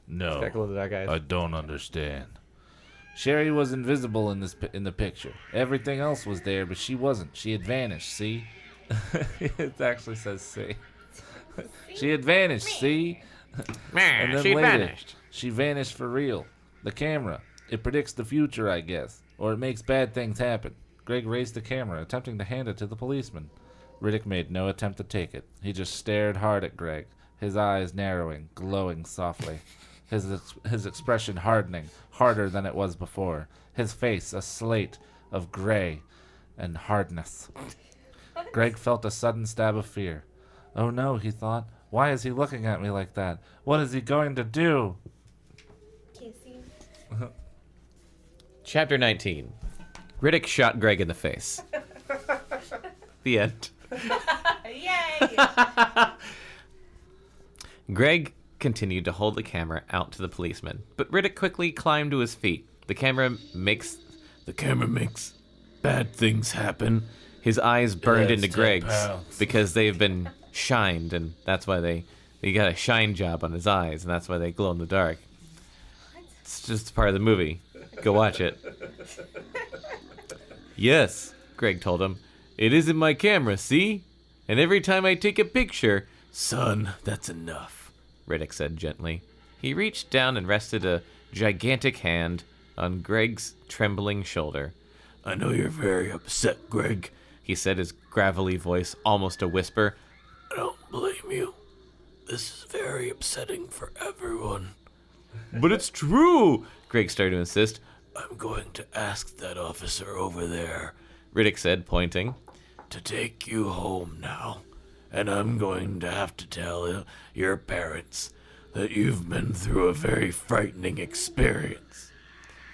[SPEAKER 5] No,
[SPEAKER 2] Got glow in the dark eyes.
[SPEAKER 5] I don't understand. Sherry was invisible in the picture. Everything else was there, but she wasn't. She had vanished, see? It actually says see. She had vanished, see? And then
[SPEAKER 2] She
[SPEAKER 5] later,
[SPEAKER 2] vanished.
[SPEAKER 5] she vanished for real. The camera. It predicts the future, I guess. Or it makes bad things happen. Greg raised the camera, attempting to hand it to the policeman. Riddick made no attempt to take it. He just stared hard at Greg, his eyes narrowing, glowing softly. His expression hardening, harder than it was before. His face a slate of gray and hardness. Greg felt a sudden stab of fear. Oh no, he thought. Why is he looking at me like that? What is he going to do?
[SPEAKER 3] Kissing.
[SPEAKER 2] Chapter 19. Riddick shot Greg in the face. The end.
[SPEAKER 3] Yay!
[SPEAKER 2] Greg continued to hold the camera out to the policeman, but Riddick quickly climbed to his feet. The camera makes bad things happen. His eyes burned into Greg's because they've been shined, and that's why they got a shine job on his eyes, and that's why they glow in the dark. It's just part of the movie. Go watch it. Yes, Greg told him. It isn't my camera, see? And every time I take a picture... Son, that's enough, Riddick said gently. He reached down and rested a gigantic hand on Greg's trembling shoulder. I know you're very upset, Greg, he said, his gravelly voice almost a whisper. I don't blame you. This is very upsetting for everyone. But it's true, Greg started to insist. I'm going to ask that officer over there, Riddick said, pointing, to take you home now. And I'm going to have to tell your parents that you've been through a very frightening experience.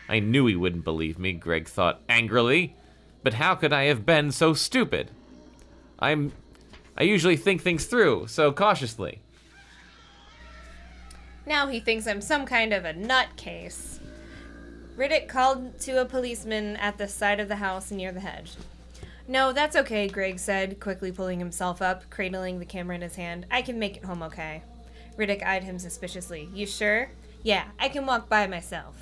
[SPEAKER 2] I knew he wouldn't believe me, Greg thought angrily. But how could I have been so stupid? I usually think things through, so cautiously.
[SPEAKER 3] Now he thinks I'm some kind of a nutcase. Riddick called to a policeman at the side of the house near the hedge. No, that's okay, Greg said, quickly pulling himself up, cradling the camera in his hand. I can make it home okay. Riddick eyed him suspiciously. You sure? Yeah, I can walk by myself.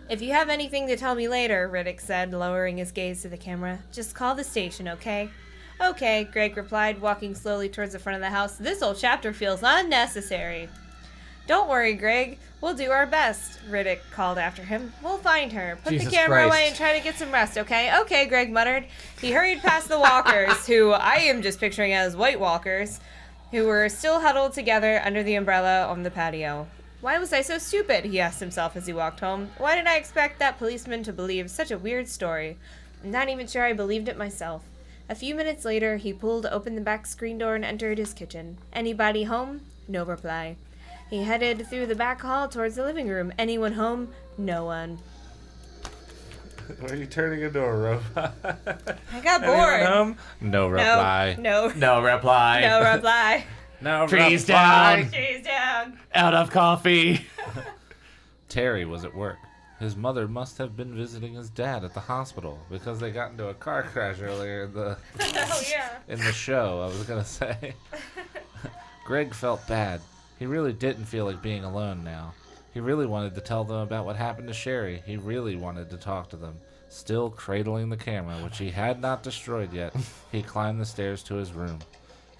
[SPEAKER 3] If you have anything to tell me later, Riddick said, lowering his gaze to the camera, just call the station, okay? Okay, Greg replied, walking slowly towards the front of the house. This whole chapter feels unnecessary. Don't worry, Greg. We'll do our best, Riddick called after him. We'll find her. Put
[SPEAKER 2] Jesus
[SPEAKER 3] the camera
[SPEAKER 2] Christ.
[SPEAKER 3] away and try to get some rest, okay? Okay, Greg muttered. He hurried past the walkers, who I am just picturing as white walkers, who were still huddled together under the umbrella on the patio. Why was I so stupid? He asked himself as he walked home. Why did I expect that policeman to believe such a weird story? I'm not even sure I believed it myself. A few minutes later, he pulled open the back screen door and entered his kitchen. Anybody home? No reply. He headed through the back hall towards the living room. Anyone home? No one.
[SPEAKER 5] Are you turning into a robot?
[SPEAKER 3] I got bored.
[SPEAKER 5] Home? No reply.
[SPEAKER 3] No.
[SPEAKER 2] No reply.
[SPEAKER 3] No reply.
[SPEAKER 5] No
[SPEAKER 2] Trees
[SPEAKER 5] reply.
[SPEAKER 2] down.
[SPEAKER 3] She's down.
[SPEAKER 2] Out of coffee.
[SPEAKER 5] Terry was at work. His mother must have been visiting his dad at the hospital because they got into a car crash earlier
[SPEAKER 3] Oh, yeah.
[SPEAKER 5] in the show, I was going to say. Greg felt bad. He really didn't feel like being alone now. He really wanted to tell them about what happened to Sherry. He really wanted to talk to them. Still cradling the camera, which he had not destroyed yet, he climbed the stairs to his room.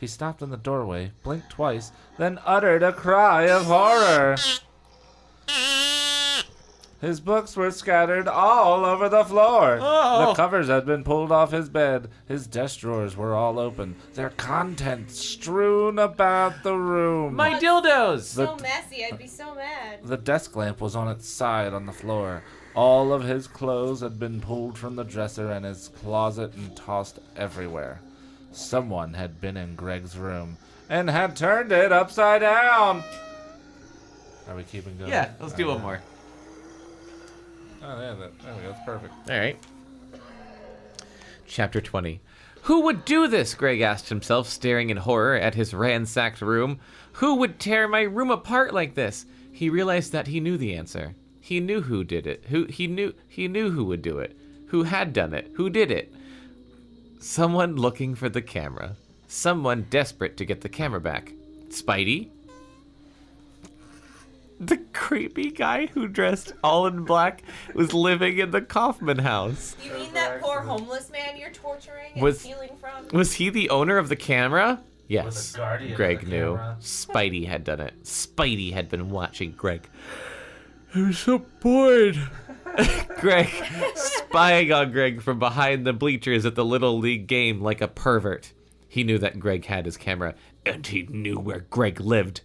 [SPEAKER 5] He stopped in the doorway, blinked twice, then uttered a cry of horror. His books were scattered all over the floor.
[SPEAKER 2] Oh.
[SPEAKER 5] The covers had been pulled off his bed. His desk drawers were all open, their contents strewn about the room.
[SPEAKER 2] My dildos.
[SPEAKER 3] So messy. I'd be so mad.
[SPEAKER 5] The desk lamp was on its side on the floor. All of his clothes had been pulled from the dresser and his closet and tossed everywhere. Someone had been in Greg's room and had turned it upside down. Are we keeping going?
[SPEAKER 2] Yeah, let's do one more.
[SPEAKER 5] Oh, yeah, there we go. That's perfect.
[SPEAKER 2] All right. Chapter 20. Who would do this? Greg asked himself, staring in horror at his ransacked room. Who would tear my room apart like this? He realized that he knew the answer. He knew who did it. He knew who would do it. Who had done it. Who did it. Someone looking for the camera. Someone desperate to get the camera back. Spidey? The creepy guy who dressed all in black was living in the Kaufman house.
[SPEAKER 7] You mean that poor homeless man you're torturing and
[SPEAKER 2] Was-
[SPEAKER 7] stealing from?
[SPEAKER 2] Was he the owner of the camera? Yes.
[SPEAKER 5] Was the guardian
[SPEAKER 2] Greg
[SPEAKER 5] of the
[SPEAKER 2] knew.
[SPEAKER 5] camera?
[SPEAKER 2] Spidey had done it. Spidey had been watching Greg. I was so bored. Greg, spying on Greg from behind the bleachers at the Little League game like a pervert. He knew that Greg had his camera, and he knew where Greg lived.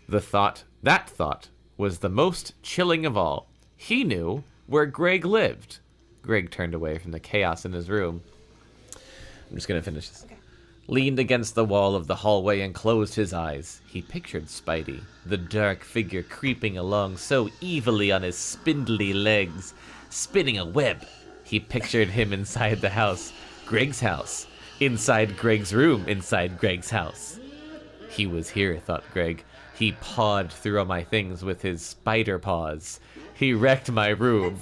[SPEAKER 2] That thought, was the most chilling of all. He knew where Greg lived. Greg turned away from the chaos in his room. I'm just going to finish this. Okay. Leaned against the wall of the hallway and closed his eyes. He pictured Spidey, the dark figure creeping along so evilly on his spindly legs, spinning a web. He pictured him inside the house, Greg's house, inside Greg's room, inside Greg's house. He was here, thought Greg. He pawed through all my things with his spider paws. He wrecked my room.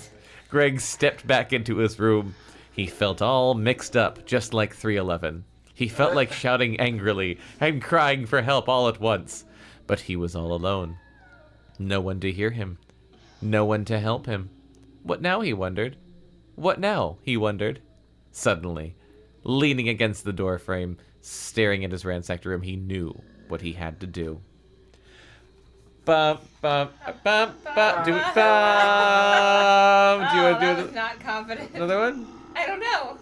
[SPEAKER 2] Greg stepped back into his room. He felt all mixed up, just like 311. He felt like shouting angrily and crying for help all at once. But he was all alone. No one to hear him. No one to help him. What now, he wondered. What now, he wondered. Suddenly, leaning against the doorframe, staring at his ransacked room, he knew what he had to do. Bum, bum, bum, bum, do it, bum. Do you want to do
[SPEAKER 7] I was not confident.
[SPEAKER 2] another one?
[SPEAKER 7] I don't know.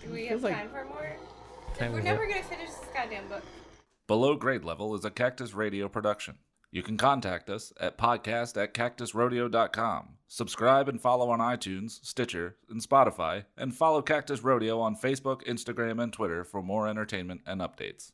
[SPEAKER 7] Do we have
[SPEAKER 2] Feels like
[SPEAKER 7] time for more?
[SPEAKER 2] time
[SPEAKER 7] We're
[SPEAKER 2] is
[SPEAKER 7] never
[SPEAKER 2] up.
[SPEAKER 7] going to finish this goddamn book.
[SPEAKER 1] Below Grade Level is a Cactus Radio production. You can contact us at podcast@cactusrodeo.com. Subscribe and follow on iTunes, Stitcher, and Spotify, and follow Cactus Rodeo on Facebook, Instagram, and Twitter for more entertainment and updates.